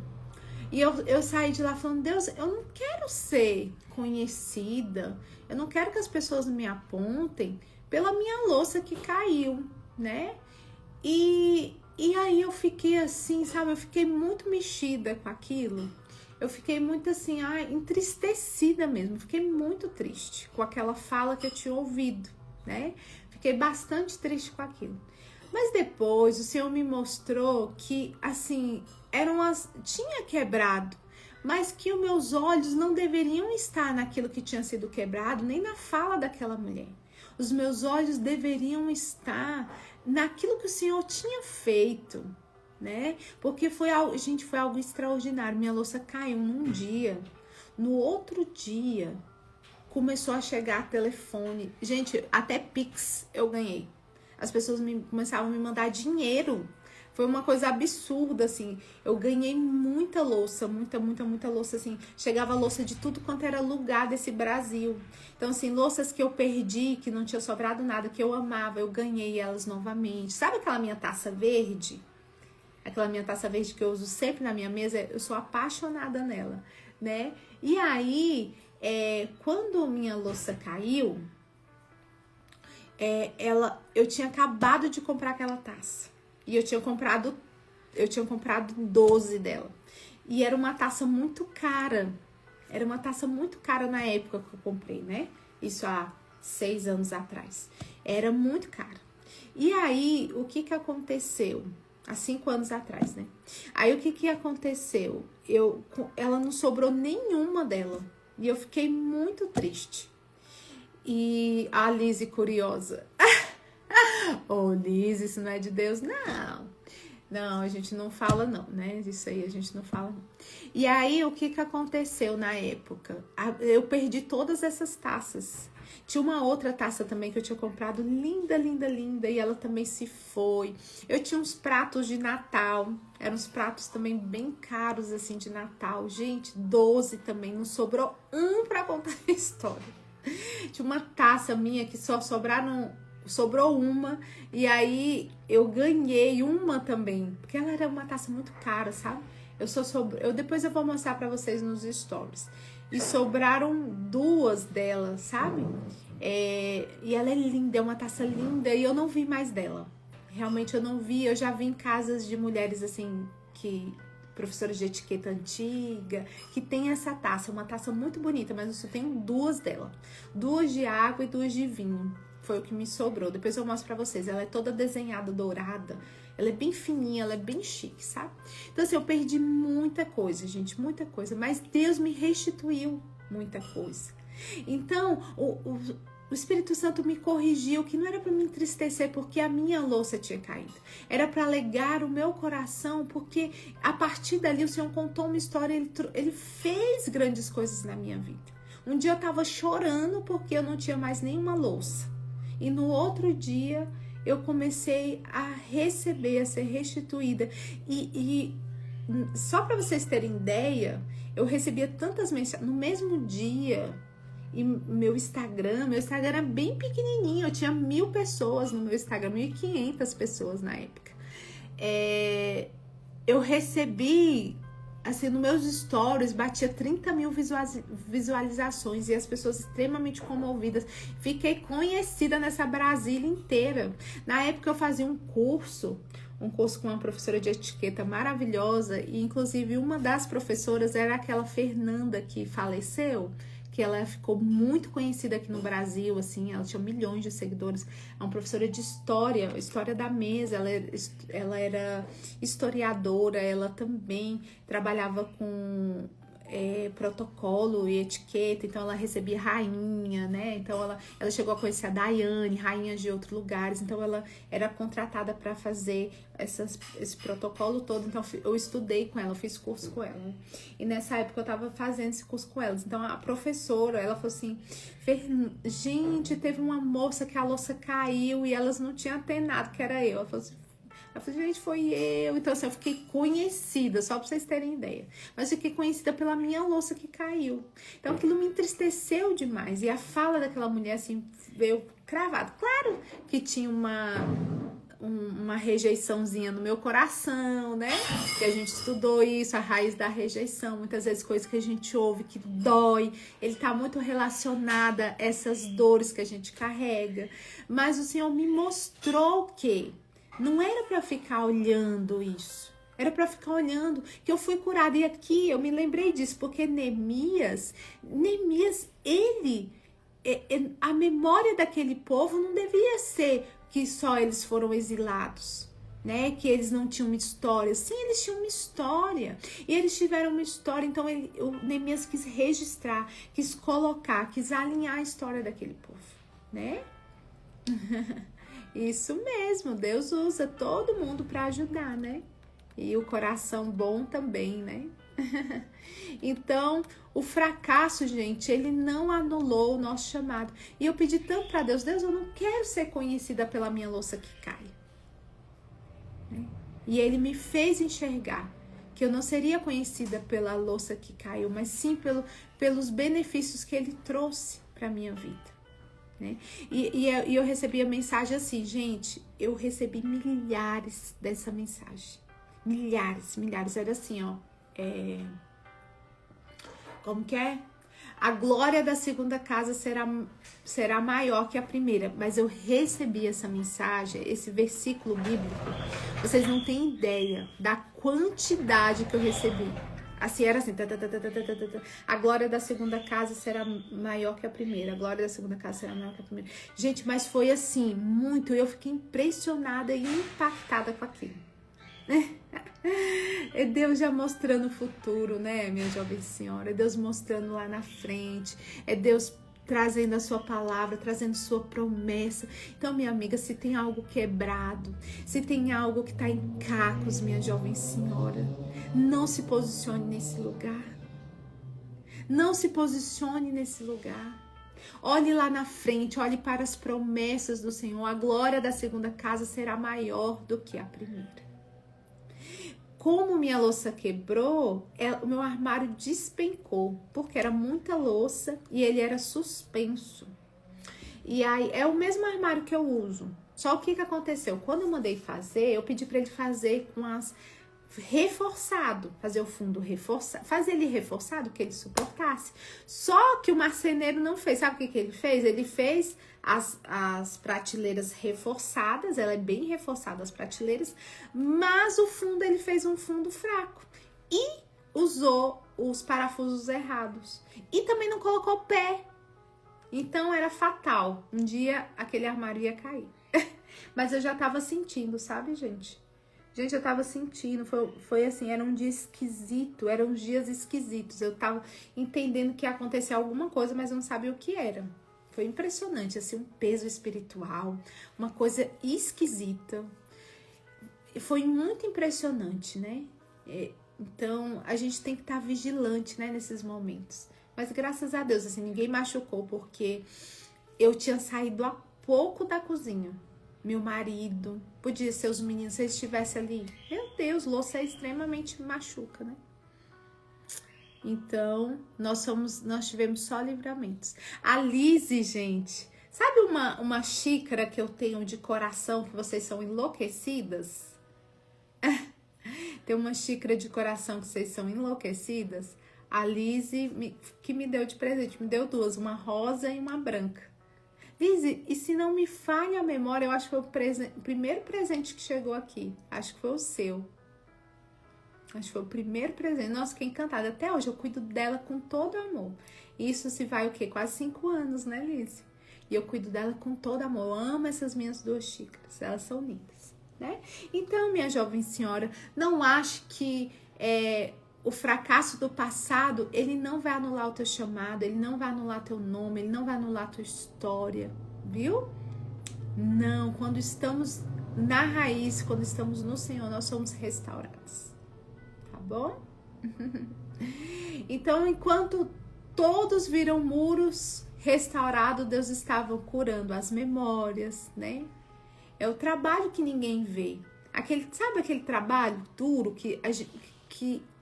Speaker 1: E eu saí de lá falando, Deus, eu não quero ser conhecida. Eu não quero que as pessoas me apontem pela minha louça que caiu, né? E aí eu fiquei assim, sabe? Eu fiquei muito mexida com aquilo. Eu fiquei muito assim, entristecida mesmo. Fiquei muito triste com aquela fala que eu tinha ouvido, né? Fiquei bastante triste com aquilo. Mas depois o Senhor me mostrou que, assim, tinha quebrado, mas que os meus olhos não deveriam estar naquilo que tinha sido quebrado, nem na fala daquela mulher. Os meus olhos deveriam estar naquilo que o Senhor tinha feito, né? Porque foi algo extraordinário. Minha louça caiu num dia. No outro dia, começou a chegar telefone. Gente, até Pix eu ganhei. As pessoas começavam a me mandar dinheiro. Foi uma coisa absurda, assim. Eu ganhei muita louça, muita louça, assim. Chegava louça de tudo quanto era lugar desse Brasil. Então, assim, louças que eu perdi, que não tinha sobrado nada, que eu amava, eu ganhei elas novamente. Sabe aquela minha taça verde? Aquela minha taça verde que eu uso sempre na minha mesa, eu sou apaixonada nela, né? E aí, quando minha louça caiu, eu tinha acabado de comprar aquela taça. E eu tinha comprado 12 dela. E era uma taça muito cara. Era uma taça muito cara na época que eu comprei, né? Isso há 6 anos atrás. Era muito cara. E aí, o que aconteceu? Há 5 anos atrás, né? Aí, o que aconteceu? Ela não sobrou nenhuma dela. E eu fiquei muito triste. E a Lizzie curiosa. Liz, isso não é de Deus, não. Não, a gente não fala não, né? Isso aí a gente não fala não. E aí, o que aconteceu na época? Eu perdi todas essas taças. Tinha uma outra taça também que eu tinha comprado, linda, linda, linda, e ela também se foi. Eu tinha uns pratos de Natal, eram uns pratos também bem caros, assim, de Natal. Gente, 12 também, não sobrou um pra contar a história. Tinha uma taça minha que só sobrou uma, e aí eu ganhei uma também, porque ela era uma taça muito cara, sabe? Depois eu vou mostrar pra vocês nos stories. E sobraram duas delas, sabe? E ela é linda, é uma taça linda, e eu não vi mais dela. Realmente eu não vi, eu já vi em casas de mulheres assim, professoras de etiqueta antiga, que tem essa taça, uma taça muito bonita, mas eu só tenho duas dela. Duas de água e duas de vinho. Foi o que me sobrou. Depois eu mostro pra vocês. Ela é toda desenhada, dourada. Ela é bem fininha, ela é bem chique, sabe? Então, assim, eu perdi muita coisa, gente, muita coisa. Mas Deus me restituiu muita coisa. Então, o Espírito Santo me corrigiu que não era para me entristecer porque a minha louça tinha caído. Era para alegar o meu coração, porque a partir dali o Senhor contou uma história, ele fez grandes coisas na minha vida. Um dia eu estava chorando porque eu não tinha mais nenhuma louça. E no outro dia eu comecei a receber, a ser restituída. E só para vocês terem ideia, eu recebia tantas mensagens no mesmo dia. E meu Instagram era bem pequenininho. Eu tinha 1.000 pessoas no meu Instagram, 1.500 pessoas na época. Eu recebi, assim, nos meus stories, batia 30.000 visualizações e as pessoas extremamente comovidas. Fiquei conhecida nessa Brasília inteira. Na época eu fazia um curso com uma professora de etiqueta maravilhosa, e inclusive uma das professoras era aquela Fernanda que faleceu, que ela ficou muito conhecida aqui no Brasil, assim, ela tinha milhões de seguidores. É uma professora de história da mesa, ela era historiadora, ela também trabalhava com protocolo e etiqueta, então ela recebia rainha, né? Então ela chegou a conhecer a Daiane, rainhas de outros lugares, então ela era contratada para fazer esse protocolo todo. Então eu estudei com ela, eu fiz curso com ela, e nessa época eu tava fazendo esse curso com elas. Então a professora, ela falou assim: gente, teve uma moça que a louça caiu e elas não tinham atenado que era eu. Ela falou assim, gente, foi eu. Então, assim, eu fiquei conhecida, só pra vocês terem ideia. Mas fiquei conhecida pela minha louça que caiu. Então, aquilo me entristeceu demais. E a fala daquela mulher, assim, veio cravado. Claro que tinha uma rejeiçãozinha no meu coração, né? Que a gente estudou isso, a raiz da rejeição. Muitas vezes coisas que a gente ouve que dói, ele tá muito relacionada a essas dores que a gente carrega. Mas o Senhor me mostrou que não era para ficar olhando isso. Era para ficar olhando que eu fui curada. E aqui eu me lembrei disso, porque Neemias, a memória daquele povo não devia ser que só eles foram exilados, né? Que eles não tinham uma história. Sim, eles tinham uma história. E eles tiveram uma história, então o Neemias quis registrar, quis colocar, quis alinhar a história daquele povo, né? Isso mesmo, Deus usa todo mundo para ajudar, né? E o coração bom também, né? Então, o fracasso, gente, ele não anulou o nosso chamado. E eu pedi tanto para Deus, eu não quero ser conhecida pela minha louça que cai. E ele me fez enxergar que eu não seria conhecida pela louça que caiu, mas sim pelos benefícios que ele trouxe para minha vida. Né? E eu recebi a mensagem assim, gente, eu recebi milhares dessa mensagem. Milhares. Era assim, ó. Como que é? A glória da segunda casa será maior que a primeira. Mas eu recebi essa mensagem, esse versículo bíblico. Vocês não têm ideia da quantidade que eu recebi. Assim, era assim, a glória da segunda casa será maior que a primeira, a glória da segunda casa será maior que a primeira. Gente, mas foi assim, muito, eu fiquei impressionada e impactada com aquilo. É Deus já mostrando o futuro, né, minha jovem senhora? É Deus mostrando lá na frente, é Deus trazendo a sua palavra, trazendo sua promessa. Então, minha amiga, se tem algo quebrado, se tem algo que está em cacos, minha jovem senhora, não se posicione nesse lugar. Não se posicione nesse lugar. Olhe lá na frente, olhe para as promessas do Senhor. A glória da segunda casa será maior do que a primeira. Como minha louça quebrou, o meu armário despencou, porque era muita louça e ele era suspenso. E aí, é o mesmo armário que eu uso. Só o que aconteceu? Quando eu mandei fazer, eu pedi para ele fazer com as reforçado, fazer o fundo reforçado, fazer ele reforçado, que ele suportasse. Só que o marceneiro não fez. Sabe o que ele fez? Ele fez as prateleiras reforçadas, ela é bem reforçada as prateleiras, mas o fundo ele fez um fundo fraco e usou os parafusos errados e também não colocou pé. Então era fatal. Um dia aquele armário ia cair. Mas eu já tava sentindo, sabe, gente? Gente, eu tava sentindo, foi assim, era um dia esquisito, eram dias esquisitos. Eu tava entendendo que ia acontecer alguma coisa, mas eu não sabia o que era. Foi impressionante, assim, um peso espiritual, uma coisa esquisita. Foi muito impressionante, né? Então, a gente tem que estar vigilante, né, nesses momentos. Mas graças a Deus, assim, ninguém machucou, porque eu tinha saído há pouco da cozinha. Meu marido, podia ser os meninos, se eles estivessem ali. Meu Deus, louça extremamente machuca, né? Então, nós tivemos só livramentos. A Lise, gente, sabe uma xícara que eu tenho de coração, que vocês são enlouquecidas? Tem uma xícara de coração que vocês são enlouquecidas? A Lise, que me deu de presente, me deu duas, uma rosa e uma branca. Lise, e se não me falha a memória, eu acho que foi o primeiro presente que chegou aqui. Acho que foi o seu. Acho que foi o primeiro presente. Nossa, fiquei encantada. Até hoje eu cuido dela com todo amor. Isso se vai o quê? Quase 5 anos, né, Lise? E eu cuido dela com todo amor. Eu amo essas minhas 2 xícaras. Elas são lindas, né? Então, minha jovem senhora, não ache que o fracasso do passado, ele não vai anular o teu chamado, ele não vai anular teu nome, ele não vai anular a tua história, viu? Não, quando estamos na raiz, quando estamos no Senhor, nós somos restaurados, tá bom? Então, enquanto todos viram muros restaurados, Deus estava curando as memórias, né? É o trabalho que ninguém vê. Sabe aquele trabalho duro que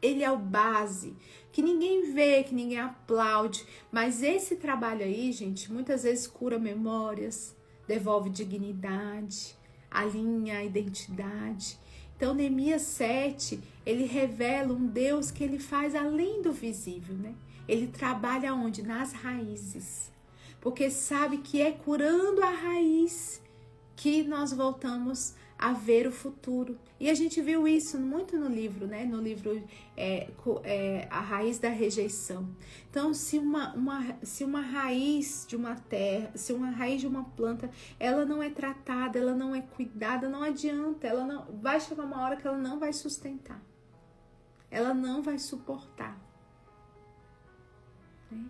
Speaker 1: ele é o base, que ninguém vê, que ninguém aplaude, mas esse trabalho aí, gente, muitas vezes cura memórias, devolve dignidade, alinha a identidade. Então, Neemias 7, ele revela um Deus que ele faz além do visível, né? Ele trabalha onde? Nas raízes, porque sabe que é curando a raiz que nós voltamos a ver o futuro. E a gente viu isso muito no livro, né? No livro A Raiz da Rejeição. Então, se uma raiz de uma terra, se uma raiz de uma planta, ela não é tratada, ela não é cuidada, não adianta. Ela não vai chegar uma hora que ela não vai sustentar. Ela não vai suportar. Né?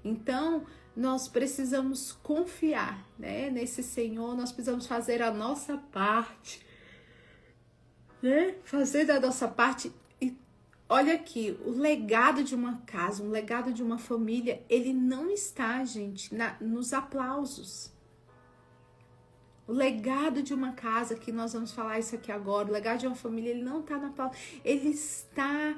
Speaker 1: Então, nós precisamos confiar, né, nesse Senhor, nós precisamos fazer a nossa parte, né? Fazer da nossa parte. E olha aqui, o legado de uma casa, um legado de uma família, ele não está, gente, nos aplausos. O legado de uma casa, que nós vamos falar isso aqui agora, o legado de uma família, ele não está na aplauso, ele está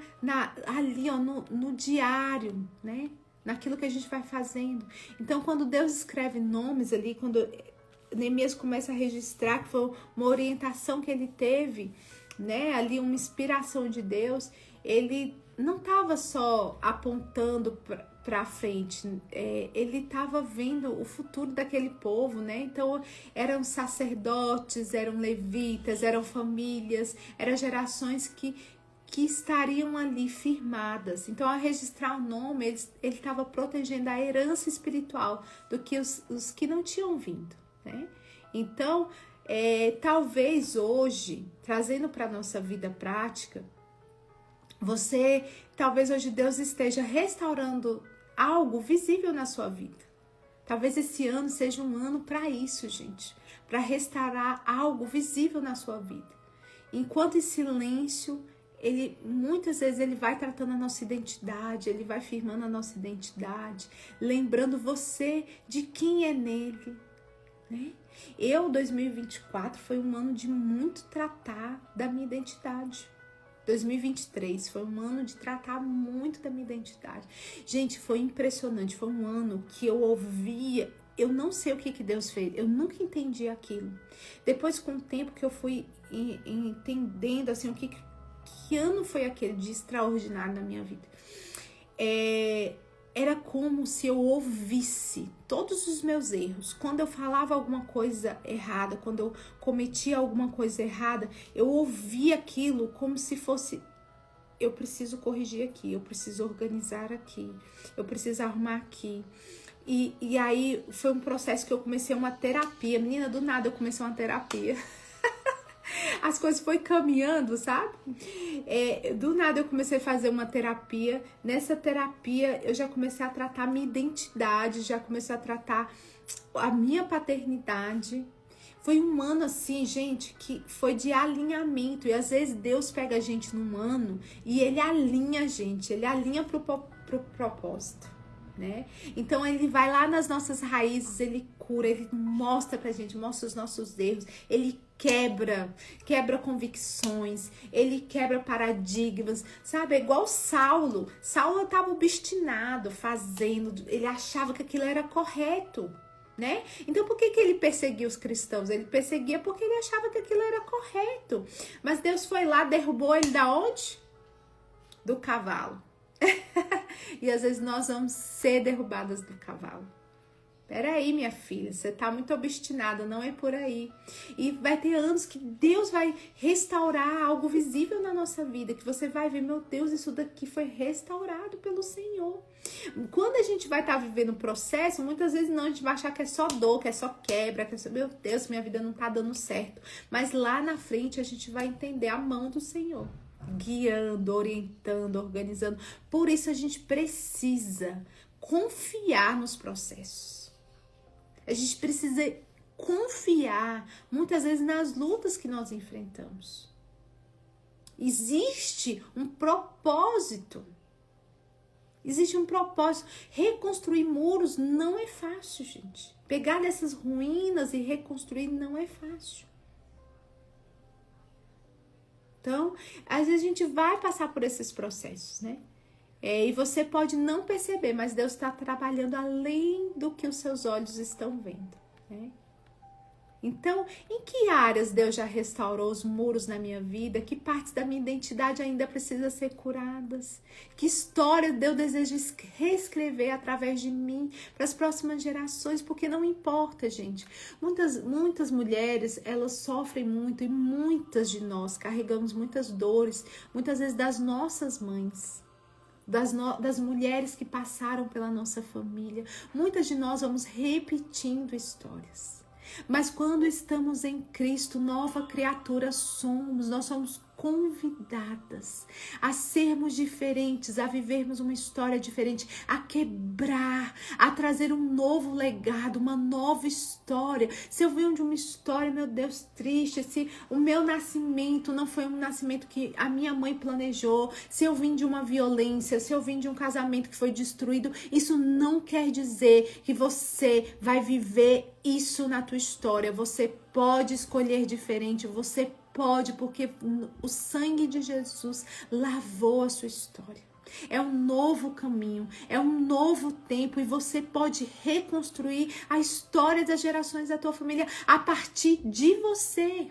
Speaker 1: ali, ó, no diário, né? Naquilo que a gente vai fazendo. Então, quando Deus escreve nomes ali, quando Neemias começa a registrar, que foi uma orientação que ele teve, né, ali uma inspiração de Deus, ele não estava só apontando para frente, ele estava vendo o futuro daquele povo, né? Então, eram sacerdotes, eram levitas, eram famílias, eram gerações que estariam ali firmadas. Então, ao registrar o nome, ele estava protegendo a herança espiritual do que os que não tinham vindo, né? Então, talvez hoje, trazendo para a nossa vida prática, talvez hoje Deus esteja restaurando algo visível na sua vida. Talvez esse ano seja um ano para isso, gente. Para restaurar algo visível na sua vida. Enquanto em silêncio, muitas vezes ele vai tratando a nossa identidade, ele vai firmando a nossa identidade, lembrando você de quem é nele, né? 2024 foi um ano de muito tratar da minha identidade. 2023 foi um ano de tratar muito da minha identidade. Gente, foi impressionante, foi um ano que eu ouvia, eu não sei o que Deus fez, eu nunca entendi aquilo. Depois, com o tempo que eu fui entendendo, assim, que ano foi aquele de extraordinário na minha vida. Era como se eu ouvisse todos os meus erros. Quando eu falava alguma coisa errada, quando eu cometia alguma coisa errada, eu ouvia aquilo como se fosse: eu preciso corrigir aqui, eu preciso organizar aqui, eu preciso arrumar aqui. E aí foi um processo que eu comecei uma terapia. Menina, do nada eu comecei uma terapia. As coisas foi caminhando, sabe? Do nada eu comecei a fazer uma terapia. Nessa terapia eu já comecei a tratar a minha identidade, já comecei a tratar a minha paternidade. Foi um ano assim, gente, que foi de alinhamento. E às vezes Deus pega a gente num ano e ele alinha a gente, ele alinha pro propósito. Né? Então ele vai lá nas nossas raízes, ele cura, ele mostra pra gente, mostra os nossos erros, ele quebra convicções, ele quebra paradigmas, sabe? É igual Saulo estava obstinado fazendo, ele achava que aquilo era correto, né? Então por que ele perseguia os cristãos? Ele perseguia porque ele achava que aquilo era correto, mas Deus foi lá, derrubou ele da onde? Do cavalo. E às vezes nós vamos ser derrubadas do cavalo. Peraí, minha filha, você tá muito obstinada, não é por aí. E vai ter anos que Deus vai restaurar algo visível na nossa vida, que você vai ver, meu Deus, isso daqui foi restaurado pelo Senhor. Quando a gente vai estar vivendo o processo, muitas vezes não, a gente vai achar que é só dor, que é só quebra, que é só, meu Deus, minha vida não tá dando certo. Mas lá na frente a gente vai entender a mão do Senhor, guiando, orientando, organizando. Por isso a gente precisa confiar nos processos. A gente precisa confiar, muitas vezes, nas lutas que nós enfrentamos. Existe um propósito. Existe um propósito. Reconstruir muros não é fácil, gente. Pegar dessas ruínas e reconstruir não é fácil. Então, às vezes a gente vai passar por esses processos, né? E você pode não perceber, mas Deus está trabalhando além do que os seus olhos estão vendo, né? Então, em que áreas Deus já restaurou os muros na minha vida? Que partes da minha identidade ainda precisam ser curadas? Que história Deus deseja reescrever através de mim para as próximas gerações? Porque não importa, gente. Muitas mulheres, elas sofrem muito e muitas de nós carregamos muitas dores, muitas vezes das nossas mães. Das mulheres que passaram pela nossa família. Muitas de nós vamos repetindo histórias. Mas quando estamos em Cristo, nova criatura somos. Nós somos convidadas a sermos diferentes, a vivermos uma história diferente, a quebrar, a trazer um novo legado, uma nova história. Se eu venho de uma história, meu Deus, triste, se o meu nascimento não foi um nascimento que a minha mãe planejou, se eu vim de uma violência, se eu vim de um casamento que foi destruído, isso não quer dizer que você vai viver isso na tua história. Você pode escolher diferente, você pode, porque o sangue de Jesus lavou a sua história. É um novo caminho, é um novo tempo e você pode reconstruir a história das gerações da tua família a partir de você.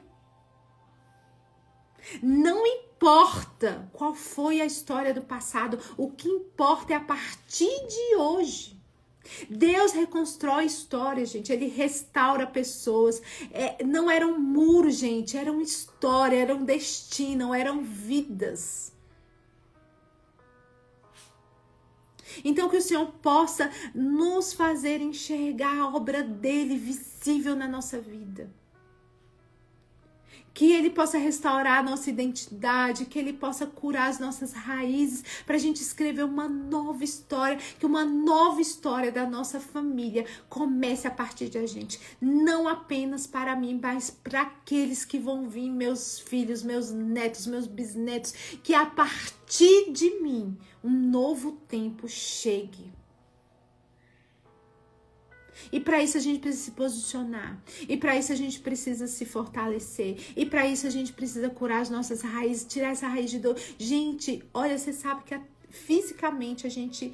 Speaker 1: Não importa qual foi a história do passado, o que importa é a partir de hoje. Deus reconstrói histórias, gente. Ele restaura pessoas. Não eram muros, gente. Eram história, eram destino, eram vidas. Então que o Senhor possa nos fazer enxergar a obra dele visível na nossa vida. que Ele possa restaurar a nossa identidade, que Ele possa curar as nossas raízes, para a gente escrever uma nova história, que uma nova história da nossa família comece a partir de a gente, não apenas para mim, mas para aqueles que vão vir, meus filhos, meus netos, meus bisnetos, que a partir de mim um novo tempo chegue. E para isso a gente precisa se posicionar. E para isso a gente precisa se fortalecer. E para isso a gente precisa curar as nossas raízes, tirar essa raiz de dor. Gente, olha, você sabe que fisicamente a gente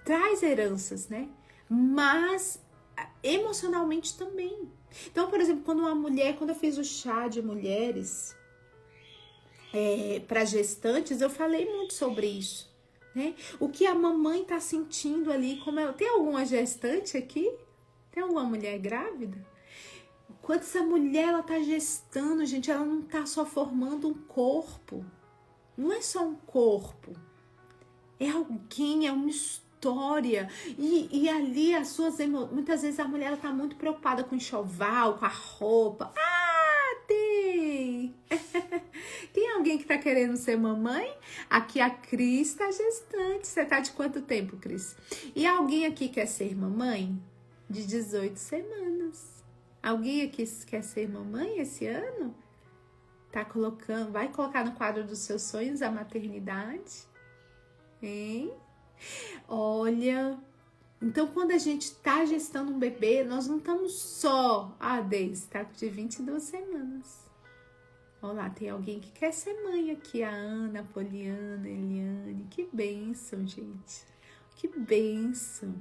Speaker 1: traz heranças, né? Mas emocionalmente também. Então, por exemplo, quando eu fiz o chá de mulheres para gestantes, eu falei muito sobre isso. Né? O que a mamãe tá sentindo ali, como ela... Tem alguma gestante aqui? Tem alguma mulher grávida? Quando essa mulher ela tá gestando, gente, ela não tá só formando um corpo. Não é só um corpo. É alguém, é uma história. E ali as suas emoções... Muitas vezes a mulher ela tá muito preocupada com o enxoval, com a roupa. Tem! Tem alguém que tá querendo ser mamãe? Aqui a Cris tá gestante. Você tá de quanto tempo, Cris? E alguém aqui quer ser mamãe? De 18 semanas. Alguém aqui quer ser mamãe esse ano? Vai colocar no quadro dos seus sonhos a maternidade? Hein? Olha... Então, quando a gente tá gestando um bebê, nós não estamos só... Deise, tá de 22 semanas. Olha lá, tem alguém que quer ser mãe aqui. A Ana, a Poliana, a Eliane. Que bênção, gente. Que bênção.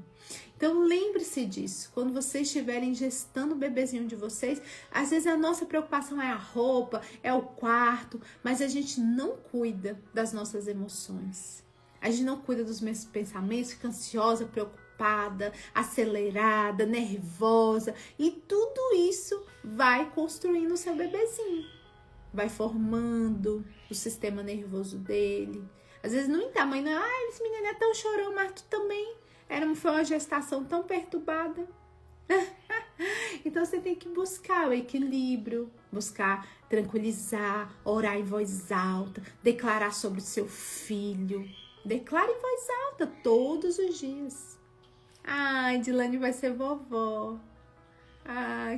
Speaker 1: Então, lembre-se disso. Quando vocês estiverem gestando o bebezinho de vocês, às vezes a nossa preocupação é a roupa, é o quarto, mas a gente não cuida das nossas emoções. A gente não cuida dos meus pensamentos, fica ansiosa, preocupada, acelerada, nervosa. E tudo isso vai construindo o seu bebezinho. Vai formando o sistema nervoso dele. Às vezes não dá, mãe, não, esse menino é tão chorão, mas tu também foi uma gestação tão perturbada. Então você tem que buscar o equilíbrio, buscar tranquilizar, orar em voz alta, declarar sobre o seu filho. Declare em voz alta todos os dias. Dilane vai ser vovó.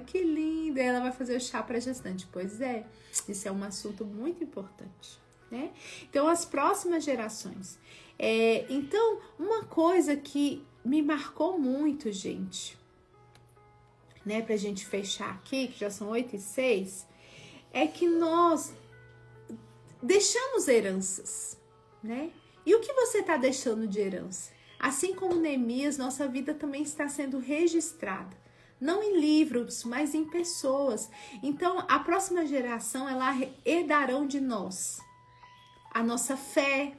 Speaker 1: Que linda! Ela vai fazer o chá para gestante. Pois é, isso é um assunto muito importante, né? Então, as próximas gerações. Então, uma coisa que me marcou muito, gente, né? Pra gente fechar aqui, que já são 8h06, é que nós deixamos heranças, né? E o que você está deixando de herança? Assim como Neemias, nossa vida também está sendo registrada. Não em livros, mas em pessoas. Então, a próxima geração, ela herdarão de nós a nossa fé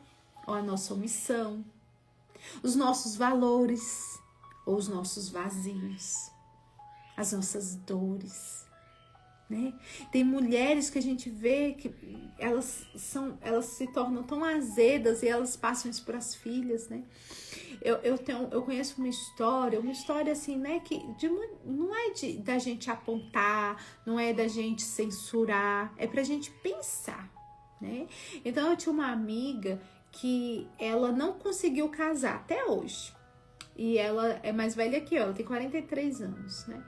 Speaker 1: ou a nossa omissão, os nossos valores ou os nossos vazios, as nossas dores, né? Tem mulheres que a gente vê que elas se tornam tão azedas e elas passam isso para as filhas, né? Eu conheço uma história assim, né? Que não é da gente apontar, não é da gente censurar, é pra gente pensar, né? Então eu tinha uma amiga que ela não conseguiu casar até hoje. E ela é mais velha que eu, ela tem 43 anos, né?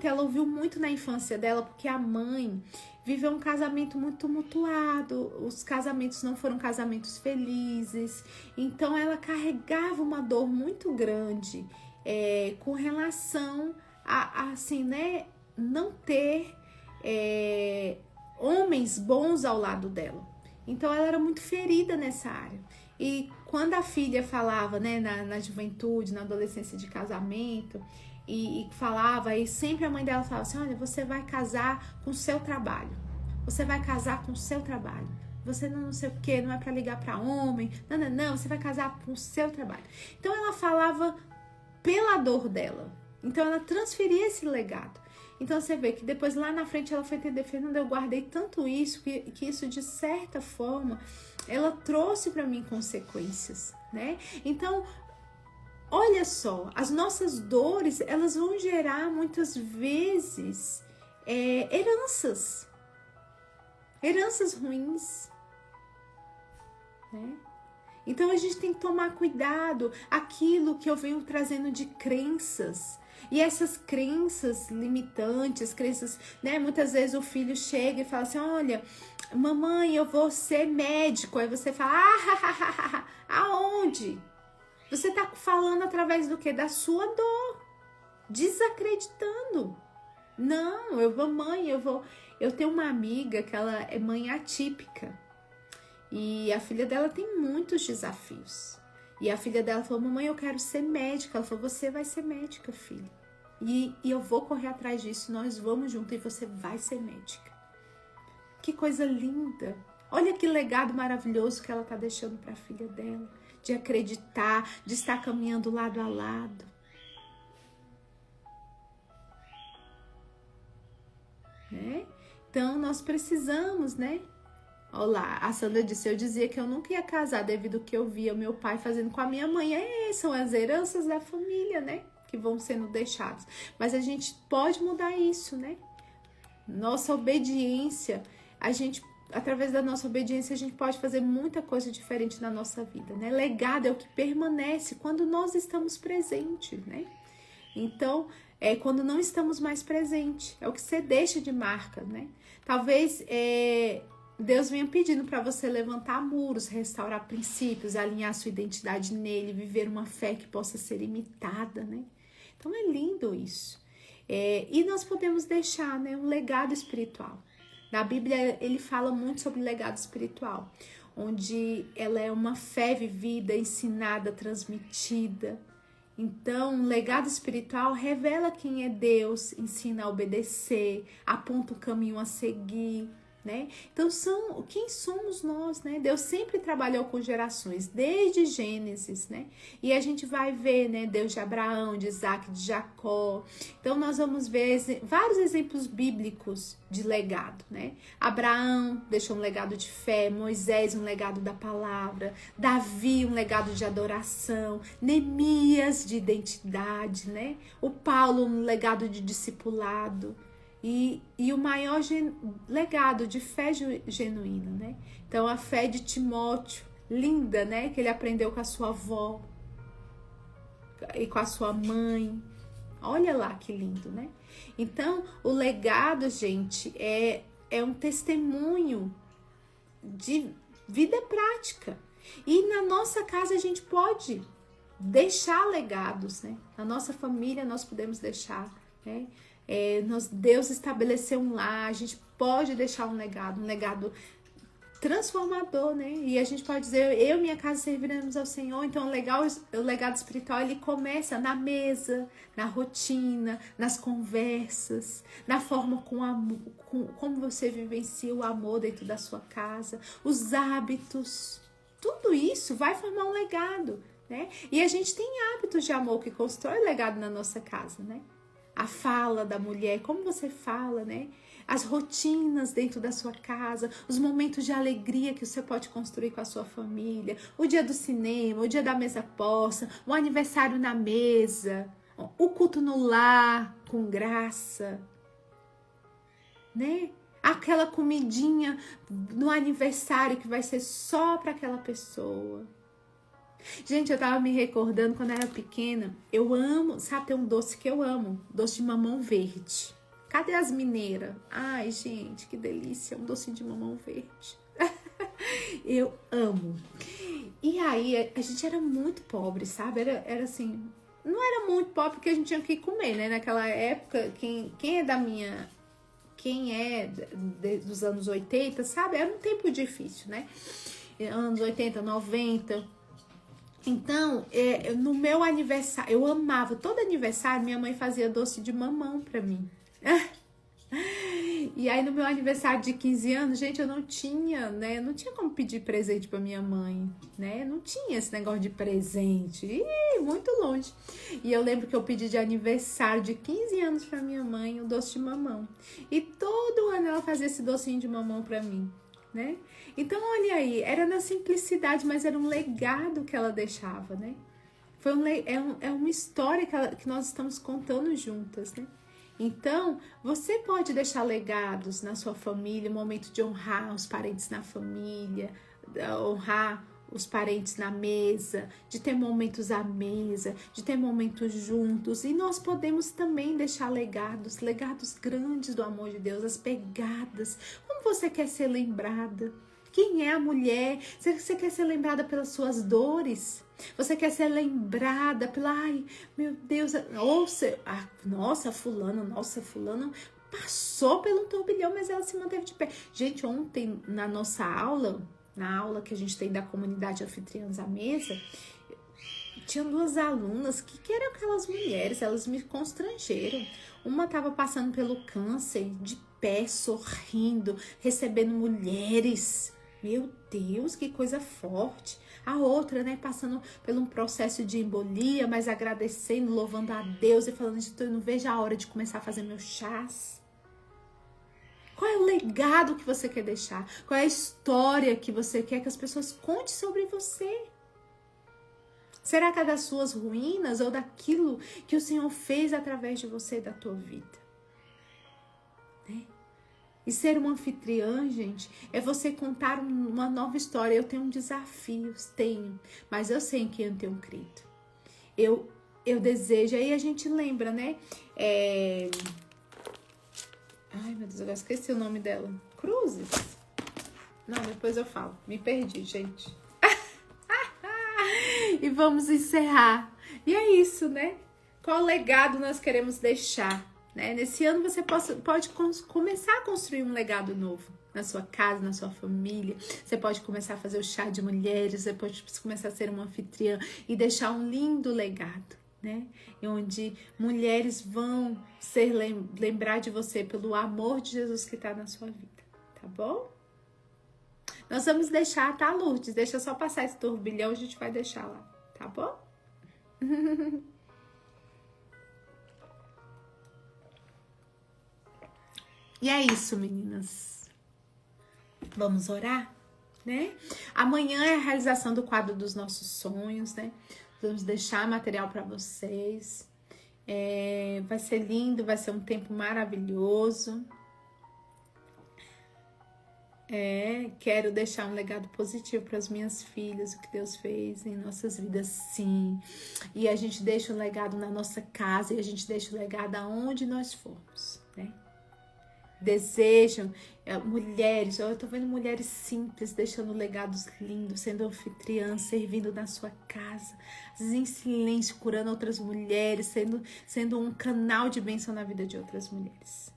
Speaker 1: Ela ouviu muito na infância dela, porque a mãe viveu um casamento muito tumultuado, os casamentos não foram casamentos felizes, então ela carregava uma dor muito grande com relação a assim, né, não ter homens bons ao lado dela. Então ela era muito ferida nessa área. E quando a filha falava, né, na juventude, na adolescência de casamento, e falava, e sempre a mãe dela falava assim, olha, você vai casar com o seu trabalho. Você vai casar com o seu trabalho. Você não sei o que, não é para ligar para homem. Não, você vai casar com o seu trabalho. Então ela falava pela dor dela. Então ela transferia esse legado. Então você vê que depois lá na frente ela foi entender, Fernanda, eu guardei tanto isso, que isso de certa forma, ela trouxe para mim consequências, né? Então, olha só, as nossas dores, elas vão gerar muitas vezes heranças ruins, né? Então a gente tem que tomar cuidado, aquilo que eu venho trazendo de crenças. E essas crenças limitantes, crenças, né? Muitas vezes o filho chega e fala assim: olha, mamãe, eu vou ser médico. Aí você fala: aonde? Você tá falando através do quê? Da sua dor, desacreditando. Não, mamãe, eu tenho uma amiga que ela é mãe atípica. E a filha dela tem muitos desafios. E a filha dela falou: mamãe, eu quero ser médica. Ela falou: você vai ser médica, filha. E eu vou correr atrás disso, nós vamos junto e você vai ser médica. Que coisa linda. Olha que legado maravilhoso que ela está deixando para a filha dela. De acreditar, de estar caminhando lado a lado. Né? Então, nós precisamos, né? Olá, a Sandra disse: eu dizia que eu nunca ia casar devido ao que eu via o meu pai fazendo com a minha mãe. São as heranças da família, né? Que vão sendo deixadas. Mas a gente pode mudar isso, né? Nossa obediência, através da nossa obediência, a gente pode fazer muita coisa diferente na nossa vida, né? Legado é o que permanece quando nós estamos presentes, né? Então, quando não estamos mais presentes, é o que você deixa de marca, né? Talvez Deus venha pedindo para você levantar muros, restaurar princípios, alinhar sua identidade nele, viver uma fé que possa ser imitada, né? Então é lindo isso. E nós podemos deixar, né, um legado espiritual. Na Bíblia ele fala muito sobre legado espiritual, onde ela é uma fé vivida, ensinada, transmitida. Então, um legado espiritual revela quem é Deus, ensina a obedecer, aponta o caminho a seguir, né? Então, quem somos nós, né? Deus sempre trabalhou com gerações, desde Gênesis, né? E a gente vai ver, né? Deus de Abraão, de Isaac, de Jacó. Então, nós vamos ver vários exemplos bíblicos de legado, né? Abraão deixou um legado de fé, Moisés um legado da palavra, Davi um legado de adoração, Neemias de identidade, né? O Paulo um legado de discipulado. E o maior legado de fé genuína, né? Então, a fé de Timóteo, linda, né? Que ele aprendeu com a sua avó e com a sua mãe. Olha lá que lindo, né? Então, o legado, gente, é um testemunho de vida prática. E na nossa casa a gente pode deixar legados, né? Na nossa família nós podemos deixar, né? Deus estabeleceu um lar, a gente pode deixar um legado transformador, né? E a gente pode dizer: eu e minha casa serviremos ao Senhor. Então o legado espiritual ele começa na mesa, na rotina, nas conversas, na forma como você vivencia o amor dentro da sua casa, os hábitos. Tudo isso vai formar um legado, né? E a gente tem hábitos de amor que constrói legado na nossa casa, né? A fala da mulher, como você fala, né? As rotinas dentro da sua casa, os momentos de alegria que você pode construir com a sua família, o dia do cinema, o dia da mesa posta, o aniversário na mesa, o culto no lar com graça, né? Aquela comidinha no aniversário que vai ser só para aquela pessoa. Gente, eu tava me recordando quando eu era pequena, eu amo, sabe, tem um doce que eu amo, doce de mamão verde. Cadê as mineiras? Ai, gente, que delícia, um docinho de mamão verde. Eu amo. E aí, a gente era muito pobre, sabe? Era assim, não era muito pobre porque a gente tinha que comer, né? Naquela época, quem é dos anos 80, sabe? Era um tempo difícil, né? Anos 80, 90... Então, no meu aniversário, eu amava, todo aniversário minha mãe fazia doce de mamão pra mim. E aí no meu aniversário de 15 anos, gente, eu não tinha, né? Não tinha como pedir presente pra minha mãe, né? Não tinha esse negócio de presente, muito longe. E eu lembro que eu pedi de aniversário de 15 anos pra minha mãe um doce de mamão. E todo ano ela fazia esse docinho de mamão pra mim, né? Então, olha aí, era na simplicidade, mas era um legado que ela deixava, né? É uma história que nós estamos contando juntas, né? Então, você pode deixar legados na sua família, um momento de honrar os parentes na família, honrar os parentes na mesa, de ter momentos à mesa, de ter momentos juntos. E nós podemos também deixar legados grandes do amor de Deus, as pegadas. Como você quer ser lembrada? Quem é a mulher? Você quer ser lembrada pelas suas dores? Você quer ser lembrada pela, ai, meu Deus, nossa, fulano passou pelo turbilhão, mas ela se manteve de pé. Gente, ontem na nossa aula, na aula que a gente tem da comunidade Anfitriãs à Mesa, tinha 2 alunas que eram aquelas mulheres, elas me constrangeram. Uma estava passando pelo câncer, de pé, sorrindo, recebendo mulheres. Meu Deus, que coisa forte. A outra, né, passando por um processo de embolia, mas agradecendo, louvando a Deus e falando, eu não vejo a hora de começar a fazer meus chás. Qual é o legado que você quer deixar? Qual é a história que você quer que as pessoas contem sobre você? Será que é das suas ruínas ou daquilo que o Senhor fez através de você e da tua vida? Né? E ser uma anfitriã, gente, é você contar uma nova história. Eu tenho desafios, mas eu sei em quem eu tenho crido. Eu desejo, aí a gente lembra, né? Ai, meu Deus, agora esqueci o nome dela. Cruzes? Não, depois eu falo. Me perdi, gente. E vamos encerrar. E é isso, né? Qual legado nós queremos deixar? Né? Nesse ano você pode começar a construir um legado novo na sua casa, na sua família. Você pode começar a fazer o chá de mulheres, você pode começar a ser uma anfitriã e deixar um lindo legado, né? Onde mulheres vão lembrar de você pelo amor de Jesus que está na sua vida, tá bom? Nós vamos deixar, tá, Lourdes? Deixa só passar esse turbilhão, a gente vai deixar lá, tá bom? E é isso, meninas. Vamos orar, né? Amanhã é a realização do quadro dos nossos sonhos, né? Vamos deixar material para vocês. Vai ser lindo, vai ser um tempo maravilhoso. Quero deixar um legado positivo para as minhas filhas, o que Deus fez em nossas vidas, sim. E a gente deixa o legado na nossa casa e a gente deixa o legado aonde nós formos, né? Desejam mulheres, eu tô vendo mulheres simples deixando legados lindos, sendo anfitriãs, servindo na sua casa, às vezes em silêncio, curando outras mulheres, sendo um canal de bênção na vida de outras mulheres.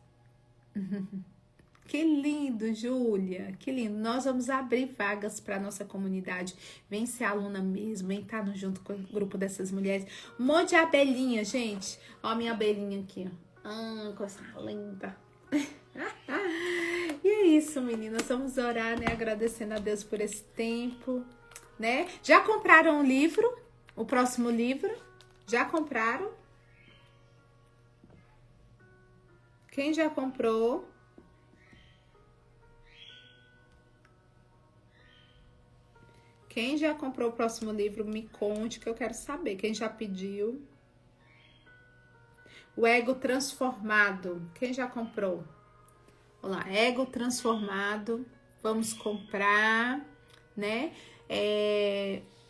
Speaker 1: Que lindo, Júlia, que lindo. Nós vamos abrir vagas para nossa comunidade. Vem ser aluna mesmo, vem estar junto com o grupo dessas mulheres. Um monte de abelhinha, gente. Ó a minha abelhinha aqui, ó. Coisa linda. E é isso, meninas. Vamos orar, né? Agradecendo a Deus por esse tempo, né? Já compraram o livro? O próximo livro? Já compraram? Quem já comprou? Quem já comprou o próximo livro, me conte que eu quero saber. Quem já pediu? O Ego Transformado. Quem já comprou? Olá, Ego Transformado. Vamos comprar, né?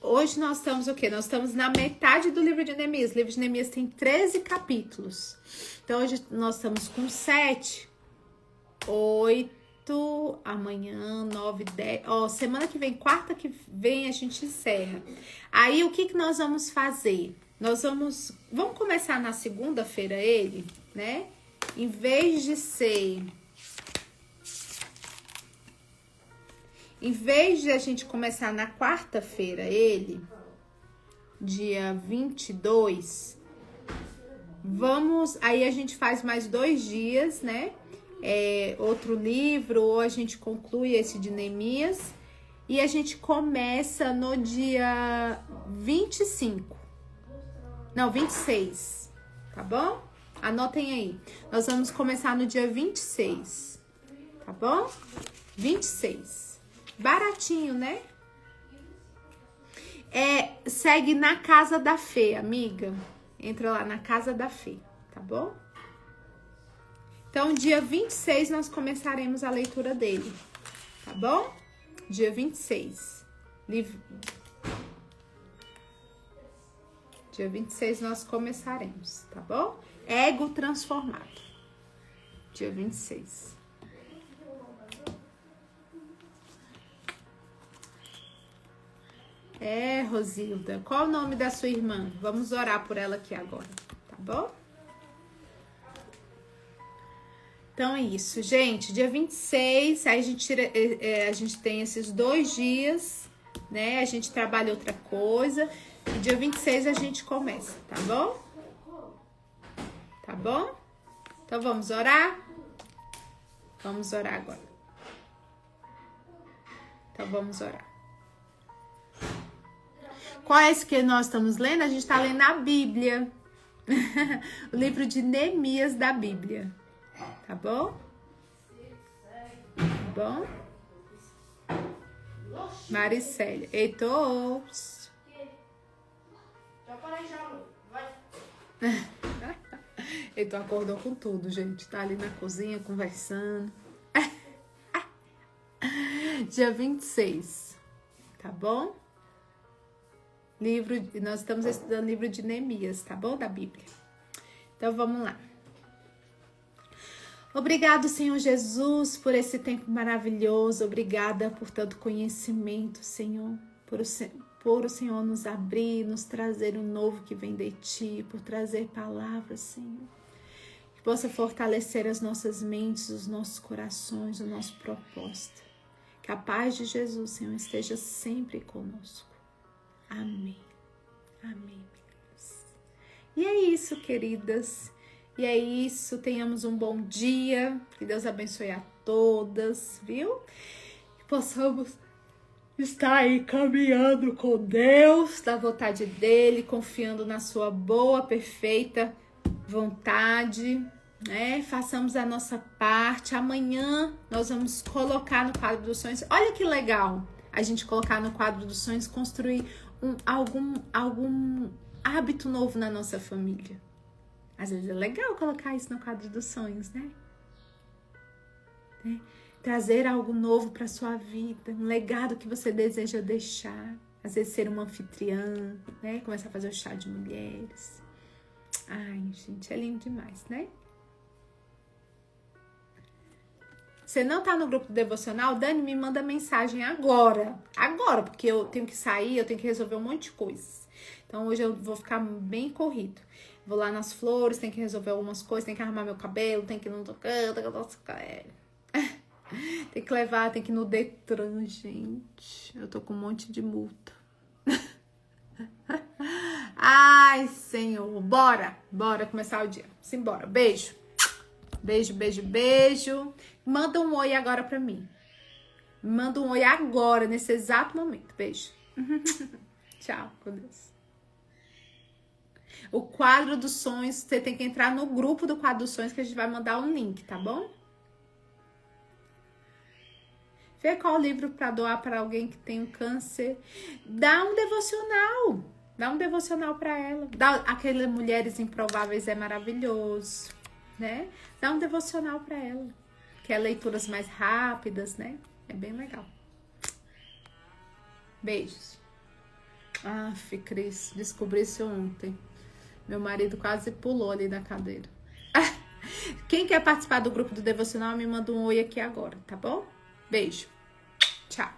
Speaker 1: Hoje nós estamos o quê? Nós estamos na metade do livro de Neemias. O livro de Neemias tem 13 capítulos. Então, hoje nós estamos com 7, 8, amanhã, 9, 10. Semana que vem, quarta que vem, a gente encerra. Aí, o que nós vamos fazer? Nós vamos começar na segunda-feira ele, né? Em vez de a gente começar na quarta-feira ele, dia 22, aí a gente faz mais 2 dias, né? Outro livro, ou a gente conclui esse de Neemias, e a gente começa no dia 25. Não, 26, tá bom? Anotem aí. Nós vamos começar no dia 26, tá bom? 26. Baratinho, né? Segue na Casa da Fê, amiga. Entra lá na Casa da Fê, tá bom? Então, dia 26 nós começaremos a leitura dele, tá bom? Dia 26. Dia 26 nós começaremos, tá bom? Ego transformado. Dia 26. Rosilda, qual o nome da sua irmã? Vamos orar por ela aqui agora, tá bom? Então é isso, gente. Dia 26, aí a gente tem esses 2 dias, né? A gente trabalha outra coisa. E dia 26 a gente começa, tá bom? Tá bom? Então vamos orar? Vamos orar agora. Então vamos orar. Qual é esse que nós estamos lendo? A gente está lendo a Bíblia. O livro de Neemias da Bíblia. Tá bom? Tá bom? Maricélia. Heitor. Heitor acordou com tudo, gente. Tá ali na cozinha conversando. Dia 26. Tá bom? Nós estamos estudando o livro de Neemias, tá bom? Da Bíblia. Então vamos lá. Obrigado, Senhor Jesus, por esse tempo maravilhoso. Obrigada por tanto conhecimento, Senhor. Por o Senhor nos abrir, nos trazer o novo que vem de Ti, por trazer palavras, Senhor. Que possa fortalecer as nossas mentes, os nossos corações, o nosso propósito. Que a paz de Jesus, Senhor, esteja sempre conosco. Amém. Amém, meninas. E é isso, queridas. E é isso. Tenhamos um bom dia. Que Deus abençoe a todas, viu? Que possamos estar aí caminhando com Deus, da vontade dele, confiando na sua boa, perfeita vontade, né? Façamos a nossa parte. Amanhã nós vamos colocar no quadro dos sonhos. Olha que legal a gente colocar no quadro dos sonhos, construir algum hábito novo na nossa família. Às vezes é legal colocar isso no quadro dos sonhos, né? Trazer algo novo para sua vida, um legado que você deseja deixar. Às vezes ser uma anfitriã, né? Começar a fazer o chá de mulheres. Ai, gente, é lindo demais, né? Você não tá no grupo devocional? Dani, me manda mensagem agora. Agora, porque eu tenho que sair, eu tenho que resolver um monte de coisas. Então, hoje eu vou ficar bem corrido. Vou lá nas flores, tenho que resolver algumas coisas, tenho que arrumar meu cabelo, tenho que ir no tem que levar, tem que ir no Detran, gente. Eu tô com um monte de multa. Ai, Senhor. Bora começar o dia. Simbora. Beijo. Beijo, beijo, beijo. Manda um oi agora pra mim. Manda um oi agora, nesse exato momento. Beijo. Tchau, com Deus. O quadro dos sonhos, você tem que entrar no grupo do quadro dos sonhos que a gente vai mandar um link, tá bom? Vê qual livro para doar para alguém que tem um câncer. Dá um devocional. Dá um devocional para ela. Dá aquele Mulheres Improváveis é maravilhoso, né? Dá um devocional para ela. Que é leituras mais rápidas, né? É bem legal. Beijos. Aff, Cris, descobri isso ontem. Meu marido quase pulou ali na cadeira. Quem quer participar do grupo do devocional, me manda um oi aqui agora, tá bom? Beijo. Tchau.